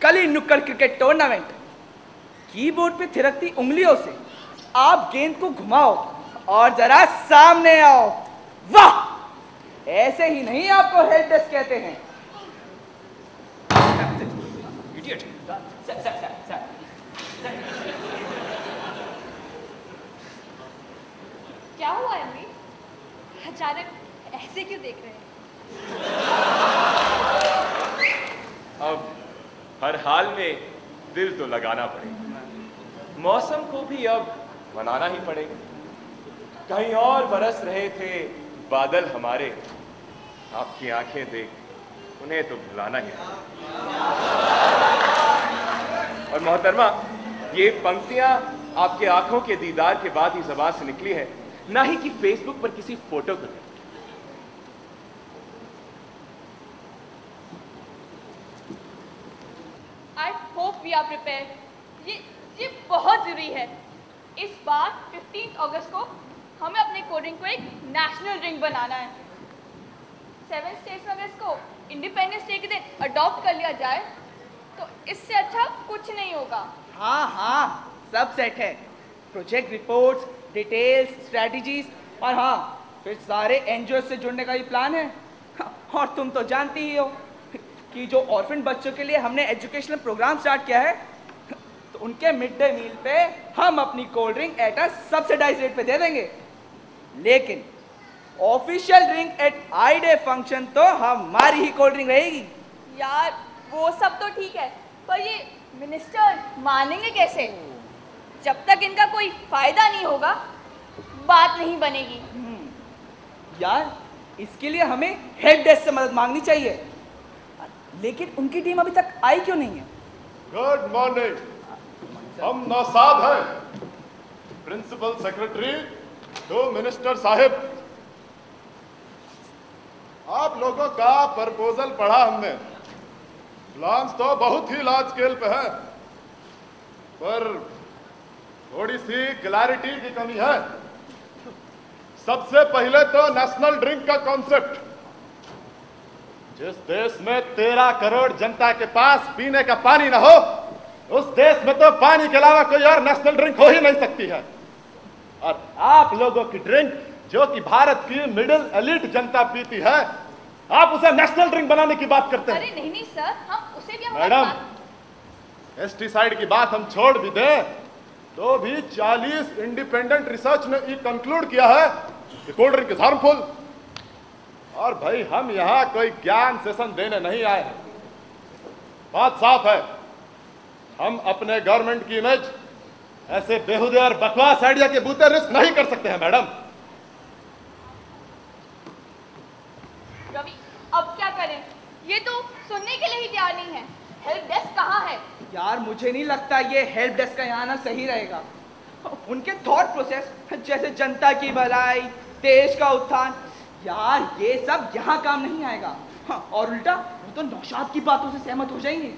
कली नुक्कड़ क्रिकेट टूर्नामेंट, कीबोर्ड पे थिरकती उंगलियों से आप गेंद को घुमाओ और जरा सामने आओ। वाह, ऐसे ही नहीं आपको हेल्प डेस्क कहते हैं। Idiot. Sir. क्या हुआ अम्मी? अचानक ऐसे क्यों देख रहे हैं? अब हर हाल में दिल तो लगाना पड़ेगा, मौसम को भी अब मनाना ही पड़ेगा। कहीं और बरस रहे थे बादल हमारे, आपकी आंखें देख उन्हें तो भुलाना ही पड़ेगा। और मोहतरमा, ये पंक्तियां आपके आंखों के दीदार के बाद ही ज़बान से निकली है, ना ही कि फेसबुक पर किसी फोटो को। I hope we are prepared. ये बहुत जरूरी है। इस बार 15 अगस्त को हमें अपने कोडिंग को एक नेशनल ड्रिंक बनाना है। 7 स्टेट्स में अगर इसको इंडिपेंडेंस डे के दिन अडॉप्ट कर लिया जाए तो इससे अच्छा कुछ नहीं होगा। हाँ, सब सेट है। प्रोजेक्ट रिपोर्ट्स, डिटेल्स, स्ट्रेटजीज और हाँ, फिर सारे एनजीओ से जुड़ने का भी प्लान है। और तुम तो जानती ही हो कि जो ऑर्फन बच्चों के लिए हमने एजुकेशनल प्रोग्राम स्टार्ट किया है, तो उनके मिड डे मील पे हम अपनी cold drink at a subsidised rate पे दे देंगे। लेकिन ऑफिशियल ड्रिंक एट आई डे फंक्शन तो हमारी ही कोल्ड ड्रिंक रहेगी। यार वो सब तो ठीक है, पर ये मिनिस्टर मानेंगे कैसे? जब तक इनका कोई फायदा नहीं होगा बात नहीं बनेगी। यार इसके लिए हमें हेल्प डेस्क से मदद मांगनी चाहिए, लेकिन उनकी टीम अभी तक आई क्यों नहीं है? गुड मॉर्निंग, हम नौसाद हैं, प्रिंसिपल सेक्रेटरी टू मिनिस्टर साहिब। आप लोगों का प्रपोजल पढ़ा हमने। प्लान्स तो बहुत ही लार्ज स्केल पे है, पर थोड़ी सी क्लैरिटी की कमी है। सबसे पहले तो नेशनल ड्रिंक का कॉन्सेप्ट। जिस देश में 13 करोड़ जनता के पास पीने का पानी ना हो, उस देश में तो पानी के अलावा कोई और नेशनल ड्रिंक हो ही नहीं सकती है। और आप लोगों की ड्रिंक, जो कि भारत की मिडिल एलिट जनता पीती है, आप उसे नेशनल ड्रिंक बनाने की बात करते हैं। अरे नहीं नहीं सर, हम उसे भी मैडम, पेस्टिसाइड की बात हम छोड़ भी दें तो भी 40 इंडिपेंडेंट रिसर्च ने ये कंक्लूड किया है कि कोल्ड ड्रिंक इज हार्मफुल। और भाई हम यहां कोई ज्ञान सेशन देने नहीं आए हैं। बात साफ है, हम अपने गवर्नमेंट की इमेज ऐसे बेहुदे और बकवास आइडिया के बूते रिस्क नहीं कर सकते हैं मैडम। रवि, अब क्या करें? ये तो सुनने के लिए ही तैयार नहीं है। हेल्प डेस्क कहाँ है? यार मुझे नहीं लगता ये हेल्प डेस्क का यहाँ आना सही रहेगा। उनके थॉट प्रोसेस जैसे जनता की भलाई, देश का उत्थान, यार ये सब यहाँ काम नहीं आएगा। हाँ, और उल्टा वो तो नौशाद की बातों से सहमत हो जाएंगे।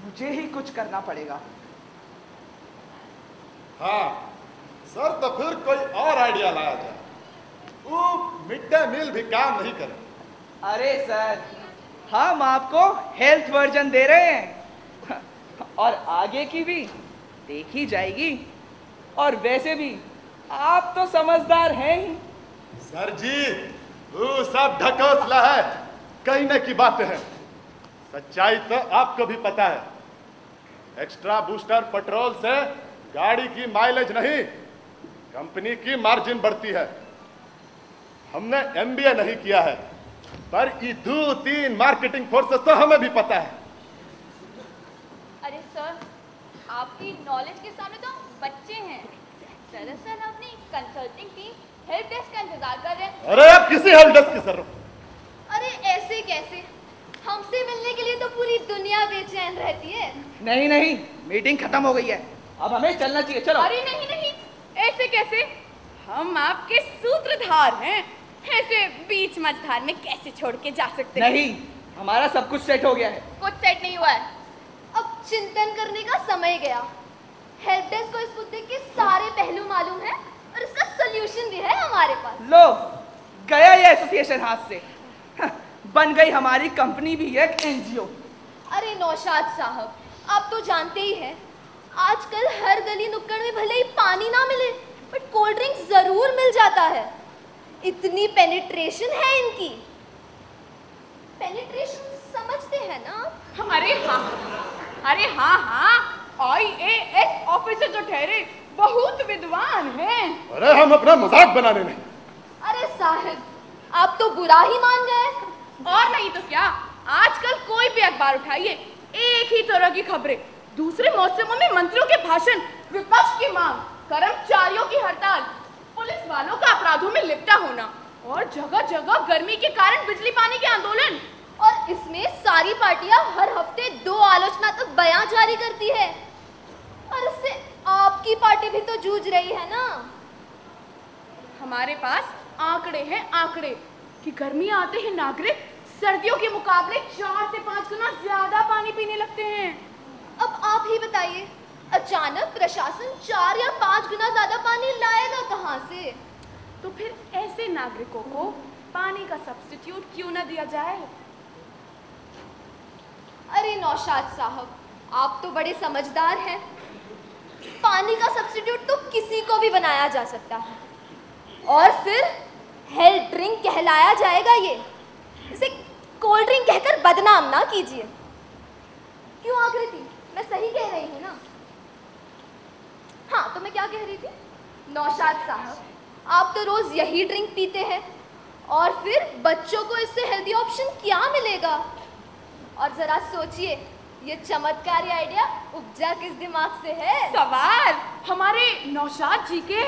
मुझे ही कुछ करना पड़ेगा। हाँ सर, तो फिर कोई और आइडिया लाया जाए। वो मिड डे मील भी काम नहीं करे। अरे सर, हम आपको हेल्थ वर्जन दे रहे हैं और आगे की भी देखी जाएगी। और वैसे भी आप तो समझदार हैं ही। सर जी, वो सब ढकोसला है, कहने की बातें हैं। सच्चाई तो आपको भी पता है। एक्स्ट्रा बूस्टर पेट्रोल से गाड़ी की माइलेज नहीं, कंपनी की मार्जिन बढ़ती है। हमने एमबीए नहीं किया है, पर ये 2-3 मार्केटिंग फोर्सेस तो हमें भी पता है। अरे सर, आपकी नॉलेज के सामने तो हम बच्चे हैं। दरअसल हम अपनी कंसल्टिंग टीम हेल्प डेस्क का इंतजार कर रहे हैं। अरे आप किसी हेल्प डेस्क की जरूरत। अरे ऐसे कैसे? हमसे मिलने के लिए तो पूरी दुनिया बेचैन रहती है। नहीं नहीं, मीटिंग खत्म हो गई है, अब हमें चलना चाहिए। चलो। अरे नहीं नहीं, ऐसे कैसे? हम आपके सूत्रधार हैं, ऐसे बीच मझधार में कैसे छोड़ के जा सकते हैं? नहीं, हमारा सब कुछ सेट हो गया है। कुछ सेट नहीं हुआ है। अब चिंतन करने का समय गया। हेल्प डेस्क को इस मुद्दे के सारे पहलू मालूम है और इसका सॉल्यूशन भी है हमारे पास। लो, गया ये एसोसिएशन हाथ से। बन गई हमारी कंपनी भी एक एनजीओ। अरे नौशाद साहब, आप तो जानते ही हैं, आजकल हर गली नुक्कड़ में भले ही पानी ना मिले, बट कोल्ड ड्रिंक जरूर मिल जाता है। इतनी पेनिट्रेशन है इनकी। पेनिट्रेशन समझते हैं ना? अरे हाँ, IAS ऑफिसर जो ठहरे बहुत विद्वान हैं। अरे हम अपना मजाक बनाने नहीं। अरे साहब, आप तो बुरा ही मान गए। और नहीं तो क्या, आजकल कोई भी अखबार उठाइए, एक ही तरह की खबरें। दूसरे मौसमों में मंत्रियों के भाषण, विपक्ष की मांग, कर्मचारियों की हड़ताल, पुलिस वालों का अपराधों में लिपटा होना और जगह जगह गर्मी के कारण बिजली पानी के आंदोलन। और इसमें सारी पार्टियां हर हफ्ते 2 आलोचनात्मक बयान जारी करती है। और इससे आपकी पार्टी भी तो जूझ रही है ना। हमारे पास आंकड़े हैं, आंकड़े कि गर्मी आते ही नागरिक सर्दियों के मुकाबले 4 से 5 गुना ज्यादा पानी पीने लगते हैं। अब आप ही बताइए, अचानक प्रशासन 4 या 5 गुना ज्यादा पानी लाएगा कहाँ से? तो फिर ऐसे नागरिकों को पानी का सब्स्टिट्यूट क्यों न दिया जाए? अरे नौशाद साहब, आप तो बड़े समझदार हैं। पानी का सब्स्टिट्यूट तो किसी को भी बनाया जा सकता है और फिर हेल्थ ड्रिंक कहलाया जाएगा। ये इसे कोल्ड ड्रिंक कहकर बदनाम ना कीजिए। क्यों आकृति, मैं सही कह रही हूँ ना? हाँ, तो मैं क्या कह रही थी? नौशाद साहब, आप तो रोज यही ड्रिंक पीते हैं और फिर बच्चों को इससे हेल्दी ऑप्शन क्या मिलेगा? और जरा सोचिए, ये चमत्कारी आइडिया उपजा किस दिमाग से है? सवाल हमारे नौशाद जी के।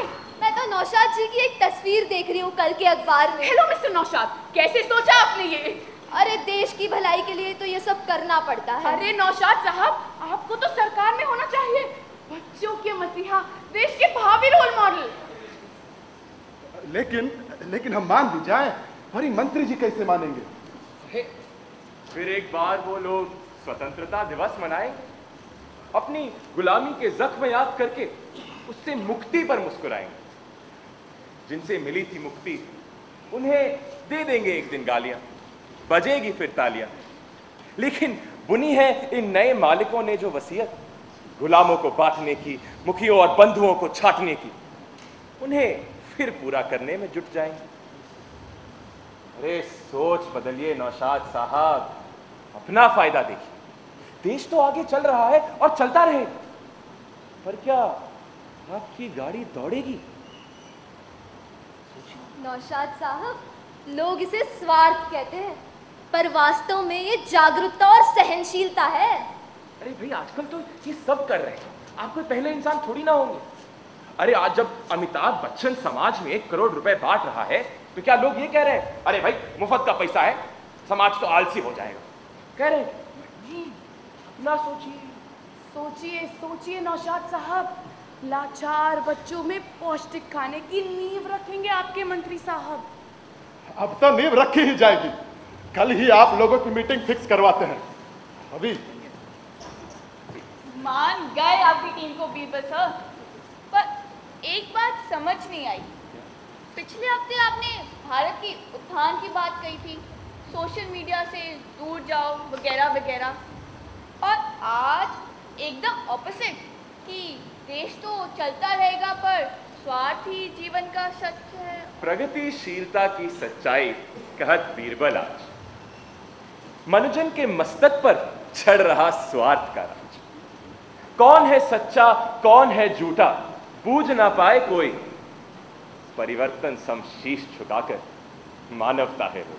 मैं तो नौशाद जी की एक तस्वीर देख रही हूँ कल के अखबार में। हेलो मिस्टर नौशाद, कैसे सोचा आपने ये? अरे देश की भलाई के लिए तो ये सब करना पड़ता है। अरे नौशाद साहब, आपको तो सरकार में होना चाहिए, बच्चों के मसीहा, देश के भावी रोल मॉडल। लेकिन हम मान भी जाएं, हमारी मंत्री जी कैसे मानेंगे? फिर एक बार वो लोग स्वतंत्रता दिवस मनाएंगे, अपनी गुलामी के जख्म याद करके उससे मुक्ति पर मुस्कुराएंगे। जिनसे मिली थी मुक्ति उन्हें दे देंगे एक दिन गालियां, बजेगी फिर तालियां। लेकिन बुनी है इन नए मालिकों ने जो वसीयत, गुलामों को बांटने की, मुखियों और बंधुओं को छांटने की, उन्हें फिर पूरा करने में जुट जाएंगे। अरे सोच बदलिए नौशाद साहब, अपना फायदा देखिए। देश तो आगे चल रहा है और चलता रहेगा, पर क्या आपकी गाड़ी दौड़ेगी? नौशाद साहब, लोग इसे स्वार्थ कहते हैं, पर वास्तव में ये जागरूकता और सहनशीलता है। अरे भाई, आजकल तो ये सब कर रहे हैं, आप कोई पहले इंसान थोड़ी ना होंगे। अरे आज जब अमिताभ बच्चन समाज में 1 करोड़ रुपए बांट रहा है, तो क्या लोग ये कह रहे हैं अरे भाई मुफ्त का पैसा है, समाज तो आलसी हो जाएगा? कह रहे हैं नहीं, अपना सोचिए। सोचिए नौशाद साहब, लाचार बच्चों में पौष्टिक खाने की नींव रखेंगे आपके मंत्री साहब। अब तो नींव रखी ही जाएगी, कल ही आप लोगों की मीटिंग फिक्स करवाते हैं। अभी मान गए आपकी टीम को बीरबल सर, पर एक बात समझ नहीं आई। पिछले हफ्ते आपने भारत की उत्थान की बात कही थी, सोशल मीडिया से दूर जाओ वगैरह वगैरह, और आज एकदम ऑपोजिट कि देश तो चलता रहेगा पर स्वार्थ ही जीवन का सच है। प्रगतिशीलता की सच्चाई कहत बीरबल आज, मनुजन के मस्तक पर चढ़ रहा स्वार्थ का राज। कौन है सच्चा कौन है झूठा बूझ ना पाए कोई, परिवर्तन सम शीश झुकाकर मानवता है वो।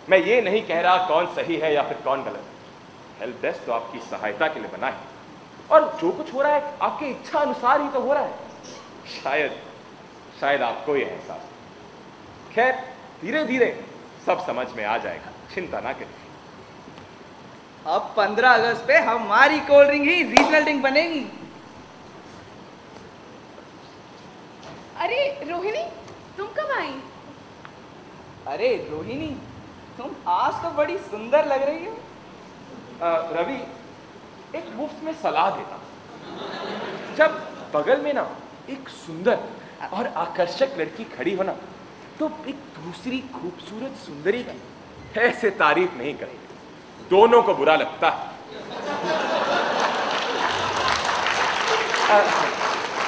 मैं ये नहीं कह रहा कौन सही है या फिर कौन गलत, हेल्प डेस्क तो आपकी सहायता के लिए बना है, और जो कुछ हो रहा है आपकी इच्छा अनुसार ही तो हो रहा है। शायद आपको ये एहसास, खैर धीरे धीरे सब समझ में आ जाएगा, चिंता ना करें। अब 15 अगस्त पे हमारी कोल्ड ड्रिंक ही रीजनल ड्रिंक बनेगी। अरे रोहिणी, तुम कब आई? अरे रोहिणी, तुम आज तो बड़ी सुंदर लग रही हो। रवि, एक मुफ्त में सलाह देता, जब बगल में ना एक सुंदर और आकर्षक लड़की खड़ी हो ना, तो एक दूसरी खूबसूरत सुंदरी की ऐसे तारीफ नहीं करेंगे, दोनों को बुरा लगता है।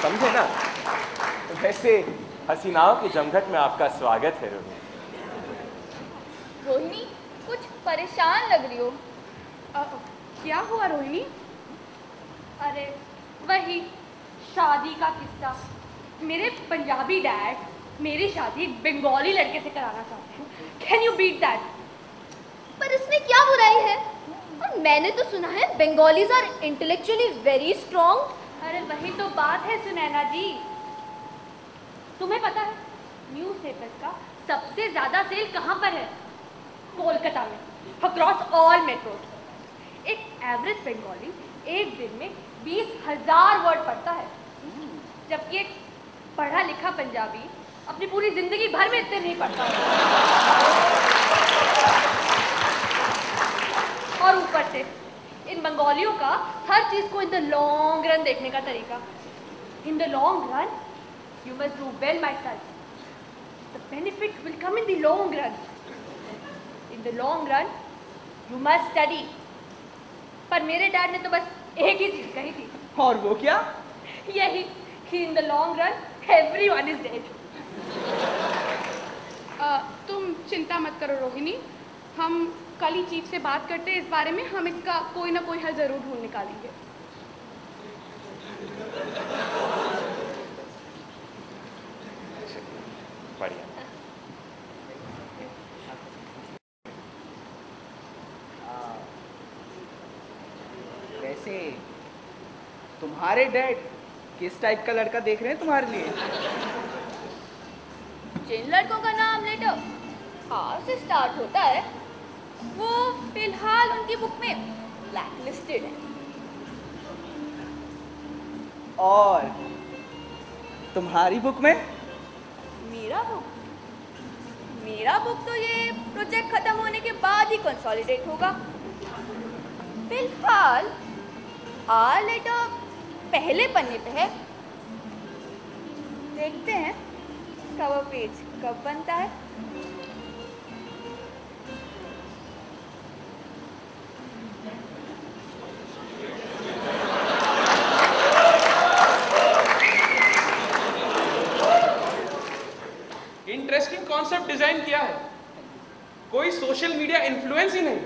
समझे ना? वैसे हसीनाओं के जमघट में आपका स्वागत है रोहिणी। रोहिणी कुछ परेशान लग रही हो। क्या हुआ रोहिणी? अरे वही शादी का किस्सा। मेरे पंजाबी डैड मेरी शादी एक बंगाली लड़के से कराना चाहते हैं। Can you beat that? पर इसमें क्या बुराई है? और मैंने तो सुना है Bengalis are intellectually very strong. अरे वही तो बात है सुनैना जी। तुम्हें पता है न्यूज़पेपर्स का सबसे ज्यादा सेल कहाँ पर है? कोलकाता में, अक्रॉस ऑल मेट्रोज। एक एवरेज बंगाली एक दिन में 20,000 वर्ड पढ़ता है, जबकि एक पढ़ा लिखा पंजाबी अपनी पूरी जिंदगी भर में इतने नहीं पढ़ता। और ऊपर से इन बंगालियों का हर चीज को इन द लॉन्ग रन देखने का तरीका। In the long run you must do well, my son. The benefit will come in the long run. In the long run, you must study. पर मेरे डैड ने तो बस एक ही चीज कही थी। और वो क्या? यही कि in the long run, everyone is dead. तुम चिंता मत करो रोहिणी, हम कल ही चीफ से बात करते हैं इस बारे में। हम इसका कोई ना कोई हल जरूर ढूंढ निकालेंगे। बढ़िया। तुम्हारे डैड किस टाइप का लड़का देख रहे हैं तुम्हारे लिए? जिन लड़कों का नाम लेटर आर से स्टार्ट होता है वो फिलहाल उनकी बुक में ब्लैकलिस्टेड है। और तुम्हारी बुक में? मेरा बुक तो ये प्रोजेक्ट खत्म होने के बाद ही कंसोलिडेट होगा। फिलहाल आर लेटर पहले पन्ने पे है। देखते हैं कवर पेज कब बनता है। इंटरेस्टिंग कॉन्सेप्ट डिजाइन किया है, कोई सोशल मीडिया इन्फ्लुएंस ही नहीं।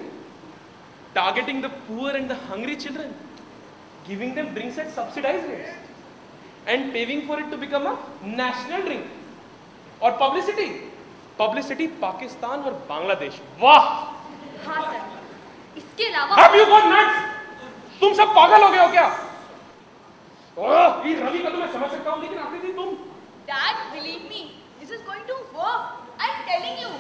Targeting the poor and the hungry children, giving them drinks at subsidised rates and paving for it to become a national drink. और पब्लिसिटी पाकिस्तान और बांग्लादेश। वाह! हाँ सर, इसके अलावा Have you gone nuts? तुम सब पागल हो गए हो क्या? ओह, ये रवि का तो मैं समझ सकता हूँ, लेकिन आखिरी दिन तुम। Dad, believe me, this is going to work. I'm telling you.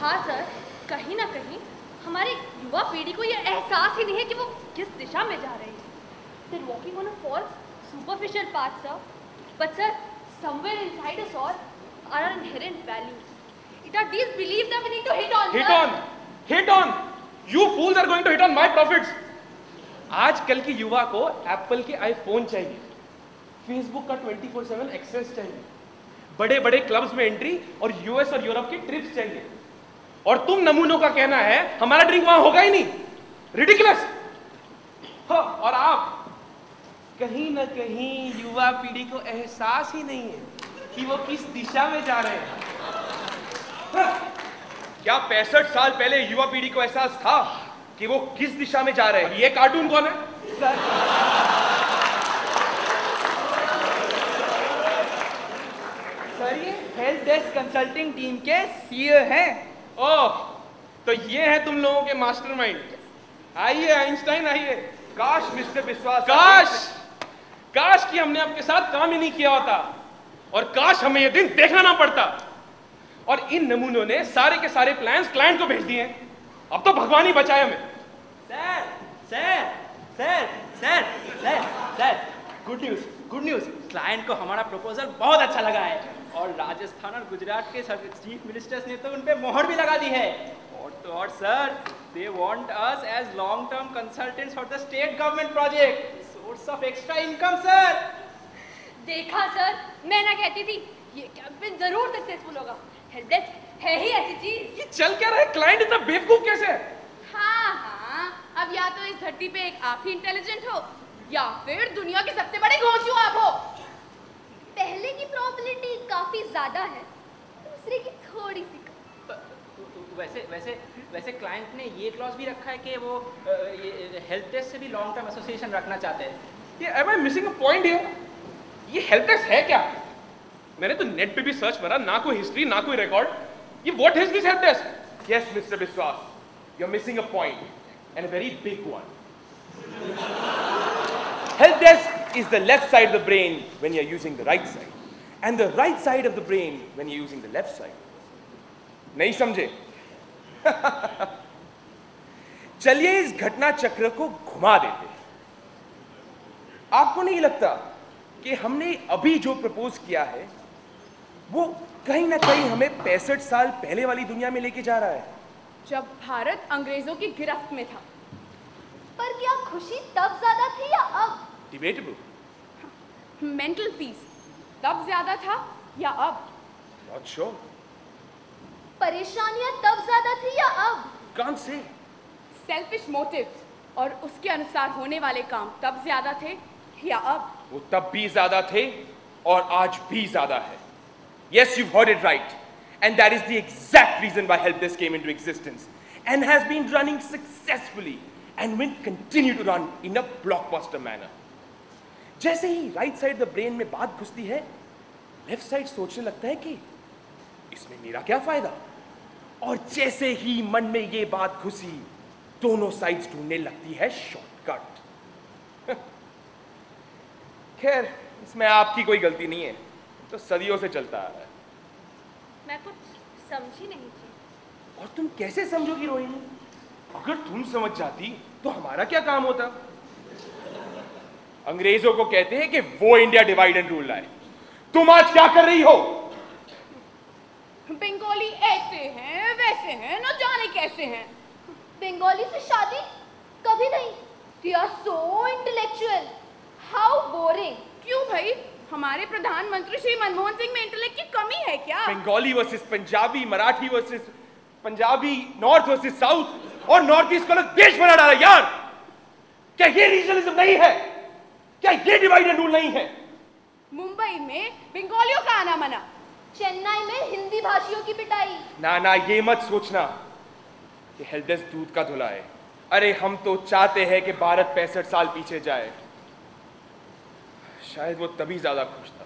हाँ सर, कहीं ना कहीं हमारी युवा पीढ़ी को यह एहसास ही नहीं है कि वो किस दिशा में जा रही है। They're walking on a false, superficial path, sir. But sir, somewhere inside us all are our inherent values. It are these beliefs that we need to hit on. Hit on. You fools are going to hit on my profits. आजकल की युवा को Apple के iPhone चाहिए, Facebook का 24/7 access चाहिए, बड़े बड़े क्लब्स में एंट्री और यूएस और यूरोप की ट्रिप्स चाहिए। और तुम नमूनों का कहना है हमारा ड्रिंक वहां होगा ही नहीं। रिडिकुलस। हाँ, और आप कहीं ना कहीं युवा पीढ़ी को एहसास ही नहीं है कि वो किस दिशा में जा रहे हैं। हाँ, क्या 65 साल पहले युवा पीढ़ी को एहसास था कि वो किस दिशा में जा रहे हैं? ये कार्टून कौन है? सर ये हेल्प डेस्क कंसल्टिंग टीम के सीईओ हैं। ओह, तो ये है तुम लोगों के मास्टरमाइंड। आइए आइंस्टाइन, आइए। काश मिस्टर विश्वास, काश कि हमने आपके साथ काम ही नहीं किया होता, और काश हमें ये दिन देखना ना पड़ता। और इन नमूनों ने सारे के सारे प्लान्स क्लाइंट को भेज दिए। अब तो भगवान ही बचाए हमें। Sir, good news. क्लाइंट को हमारा प्रपोजल बहुत अच्छा लगा है, और राजस्थान और गुजरात के चीफ मिनिस्टर्स ने तो उन पे मोहर भी लगा दी है। और sir, they want us as long term consultants for the state government project, source of extra income. Sir देखा सर, मैं ना कहती थी ये कैंपेन जरूर सक्सेसफुल होगा। हेल्प डेस्क है ही ऐसी चीज। ये चल क्या रहा है? क्लाइंट इतना बेवकूफ कैसे है? हाँ, अब या तो इस धरती पे एक आप ही इंटेलिजेंट हो, या फिर दुनिया के सबसे बड़े घोंचू आप हो। पहले की प्रोबेबिलिटी काफी ज्यादा है, दूसरे की थोड़ी सी कम। वैसे क्लाइंट ने ये क्लॉज भी रखा है कि वो हेल्प डेस्क से भी लॉन्ग टर्म एसोसिएशन रखना चाहते हैं। ये am I missing a point here? ये हेल्प डेस्क है क्या? मैंने तो नेट पे भी सर्च करा, ना कोई हिस्ट्री ना कोई रिकॉर्ड। ये what is this help desk? Yes, Mr. Biswas, you're missing a point, and a very big one. Help desk is the left side of the brain when you're using the right side, and the right side of the brain when you're using the left side. नहीं समझे? चलिए इस घटना चक्र को घुमा देते हैं। आपको नहीं लगता कि हमने अभी जो प्रपोज किया है वो कहीं ना कहीं हमें 65 साल पहले वाली दुनिया में लेके जा रहा है, जब भारत अंग्रेजों की गिरफ्त में था। पर क्या खुशी तब ज्यादा थी या अब? डिबेटेबल। मेंटल पीस तब ज्यादा था या अब? Not sure. परेशानियां तब ज्यादा थी या अब? Can't say. सेल्फिश मोटिव्स और उसके अनुसार होने वाले काम तब ज्यादा थे या अब? वो तब भी ज्यादा थे और आज भी ज्यादा है। Yes, you've heard it right. And that is the exact reason why Help Desk came into existence and has been running successfully and will continue to run in a blockbuster manner. जैसे ही right side the brain में बात घुसती है, left side सोचने लगता है कि इसमें मेरा क्या फायदा, और जैसे ही मन में ये बात घुसी दोनों साइड्स ढूंढने लगती है शॉर्टकट। खैर, इसमें आपकी कोई गलती नहीं है, तो सदियों से चलता आ रहा है। मैं कुछ समझी नहीं थी। और तुम कैसे समझोगी रोहिणी? अगर तुम समझ जाती तो हमारा क्या काम होता? अंग्रेजों को कहते हैं कि वो इंडिया डिवाइड एंड रूल लाए। तुम आज क्या कर रही हो? बंगाली ऐसे हैं वैसे हैं, न जाने कैसे हैं। बंगाली से शादी कभी नहीं। They are so intellectual. How boring. क्यों भाई, हमारे प्रधानमंत्री श्री मनमोहन सिंह में इंटेलेक्ट की कमी है क्या? Bengali versus Punjabi, Marathi versus Punjabi, north versus south, और नॉर्थ ईस्ट को अलग देश बना डाला यार। क्या ये रीजनलिज्म नहीं है? क्या ये डिवाइड एंड रूल नहीं है? मुंबई में बंगालियों का आना मना, चेन्नई में हिंदी भाषियों की पिटाई। ना ना, ये मत सोचना कि हेल्पडेस्क दूध का धुला है। अरे हम तो चाहते हैं कि भारत 65 साल पीछे जाए। शायद वो तभी ज्यादा खुश था।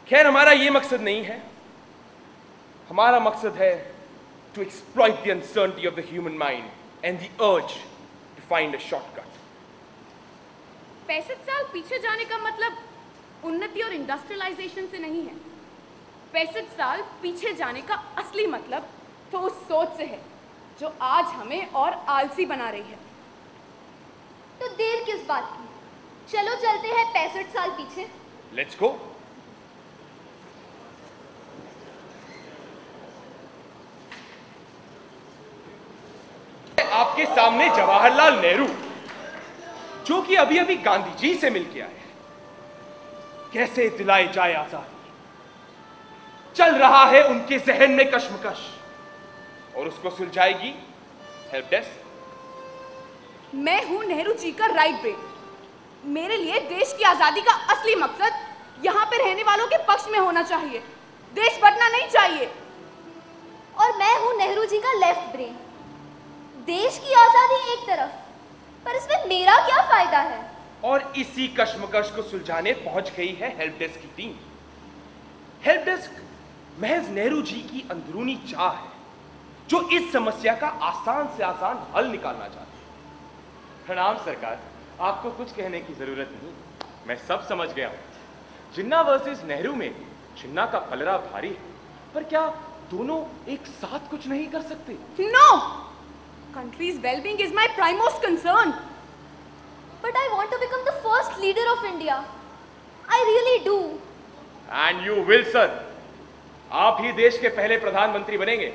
खैर, हमारा ये मकसद नहीं है। हमारा मकसद है to exploit the uncertainty of the human mind and the urge to find a shortcut. 65 साल पीछे जाने का मतलब उन्नति और इंडस्ट्रियलाइजेशन से नहीं है। 65 साल पीछे जाने का असली मतलब तो उस सोच से है जो आज हमें और आलसी बना रही है। तो देर किस बात की? चलो चलते हैं 65 साल पीछे। Let's go. आपके सामने जवाहरलाल नेहरू, जो कि अभी अभी गांधी जी से मिलके आए हैं। कैसे दिलाए जाए आजादी? चल रहा है उनके जहन में कश्मकश, और उसको सुलझाएगी हेल्प डेस्क। मैं हूं नेहरू जी का राइट ब्रेन। मेरे लिए देश की आजादी का असली मकसद यहाँ पे रहने वालों के पक्ष में होना चाहिए। देश बंटना नहीं चाहिए। और मैं हूं नेहरू जी का लेफ्ट ब्रेन। देश की आजादी एक तरफ, पर इसमें मेरा क्या फायदा है? और इसी कश्मकश को सुलझाने पहुंच गई है हेल्प डेस्क की टीम। हेल्प डेस्क महज नेहरू जी की अंदरूनी चाह है, जो इस समस्या का आसान से आसान हल निकालना चाहती है। प्रणाम सरकार, आपको कुछ कहने की जरूरत नहीं, मैं सब समझ गया हूं। जिन्ना वर्सेस नेहरू में जिन्ना का पलड़ा भारी है, पर क्या दोनों एक साथ कुछ नहीं कर सकते? No, country's well-being is my primemost concern. But I want to become the first leader of India. I really do. And you will, sir. आप ही देश के पहले प्रधानमंत्री बनेंगे।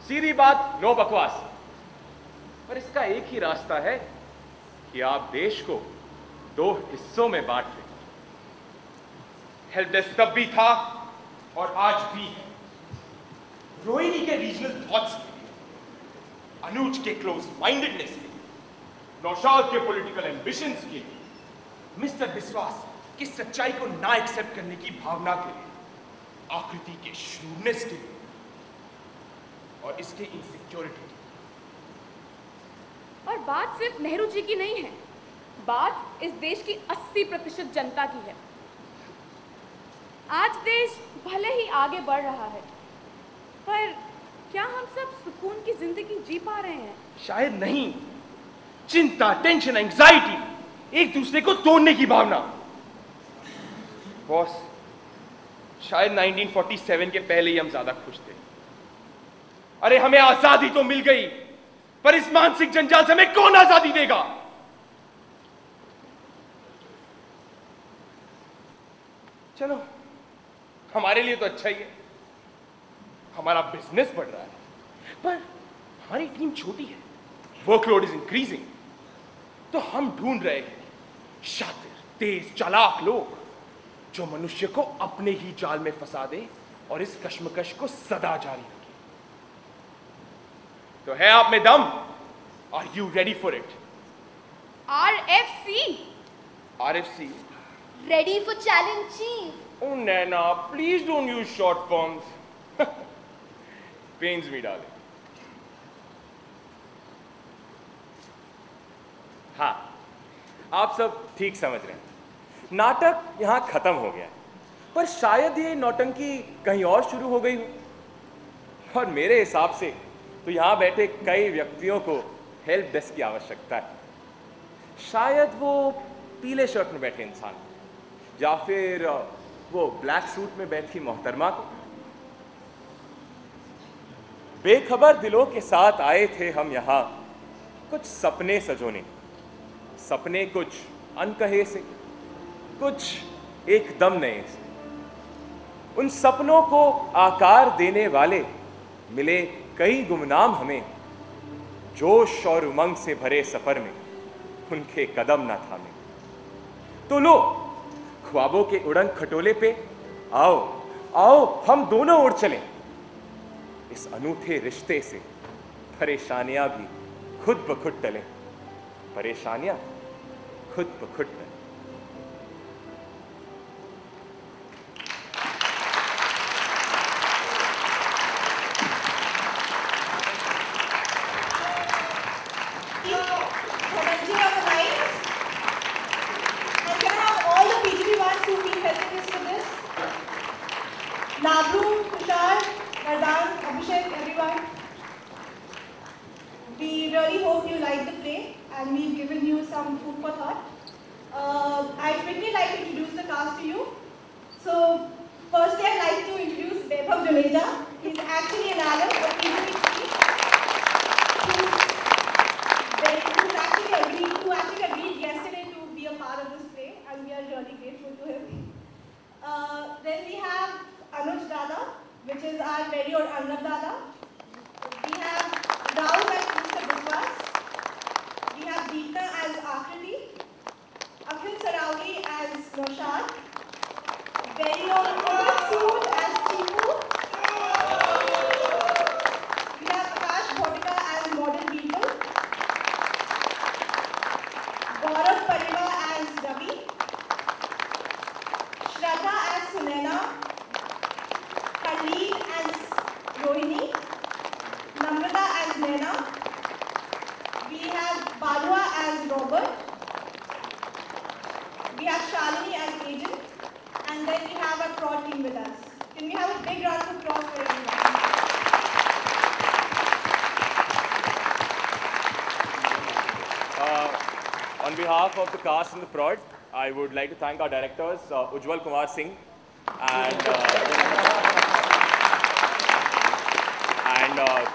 सीधी बात, नो बकवास। पर इसका एक ही रास्ता है कि आप देश को 2 हिस्सों में बांट लें। हेल्प डेस्क तब भी था और आज भी है। रोहिणी के रीजनल थॉट्स के लिए, अनुज के क्लोज माइंडेडनेस के लिए, नौशाद के पॉलिटिकल एम्बिशंस के लिए, मिस्टर विश्वास की सच्चाई को ना एक्सेप्ट करने की भावना के लिए, आकृति के श्रूडनेस के लिए, और इसके इनसिक्योरिटी। और बात सिर्फ नेहरू जी की नहीं है, बात इस देश की 80% जनता की है। आज देश भले ही आगे बढ़ रहा है, पर क्या हम सब सुकून की जिंदगी जी पा रहे हैं? शायद नहीं। चिंता, टेंशन, एंजाइटी, एक दूसरे को तोड़ने की भावना। बॉस, शायद 1947 के पहले ही हम ज्यादा खुश थे। अरे हमें आजादी तो मिल गई, पर इस मानसिक जंजाल से हमें कौन आजादी देगा? चलो, हमारे लिए तो अच्छा ही है, हमारा बिजनेस बढ़ रहा है, पर हमारी टीम छोटी है, वर्कलोड इज इंक्रीजिंग। तो हम ढूंढ रहे हैं शातिर, तेज, चालाक लोग जो मनुष्य को अपने ही जाल में फंसा दे और इस कश्मकश को सदा जारी रखे। तो है आप में दम? Are you ready for it? RFC? RFC? Ready for challenge, chief. Oh Naina, please don't use short forms. Pens भी डाले। हाँ, आप सब ठीक समझ रहे हैं। नाटक यहां खत्म हो गया, पर शायद ये नौटंकी कहीं और शुरू हो गई हो। और मेरे हिसाब से तो यहाँ बैठे कई व्यक्तियों को हेल्प डेस्क की आवश्यकता है। शायद वो पीले शर्ट में बैठे इंसान, या फिर वो ब्लैक सूट में बैठी मोहतरमा को। बेखबर दिलों के साथ आए थे हम यहाँ कुछ सपने सजोने, सपने कुछ अनकहे से, कुछ एकदम नए से। उन सपनों को आकार देने वाले मिले कई गुमनाम हमें, जोश और उमंग से भरे सफर में उनके कदम ना थामे। तो लो ख्वाबों के उड़न खटोले पे आओ आओ हम दोनों उड़ चलें, इस अनूठे रिश्ते से परेशानियां भी खुद ब खुद टलें, परेशानियां खुद ब खुद टलें। Nabru, Tushar, Vardhan, Abhishek, everyone. We really hope you like the play and we've given you some food for thought. I'd really like to introduce the cast to you. So, firstly I'd like to introduce Vaibhav Juneja. He's actually an alum of PGP, who's actually agreed yesterday to be a part of this play, and we are really grateful to him. Then we have Anuj Dada, which is our very own Arnab Dada. We have Rahul as Mr. Biswas. We have Deepna as Akriti. Akhil Sarauli as Noshad. Very own Sood as Chiku. We have Akash Bhotika as Modern People. Gaurav Pariva as Ravi. Shraddha as Sunena. Khalid as Rohini, Namrata as Naina, we have Balua as Robert, we have Shalini as Agent, and then we have our prod team with us. Can we have a big round of applause for everyone? On behalf of the cast and the prod, I would like to thank our directors, Ujjwal Kumar Singh and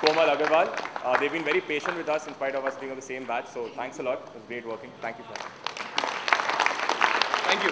Komal Agarwal. They've been very patient with us in spite of us being on the same batch, so thanks a lot. It was great working. Thank you for that. Thank you.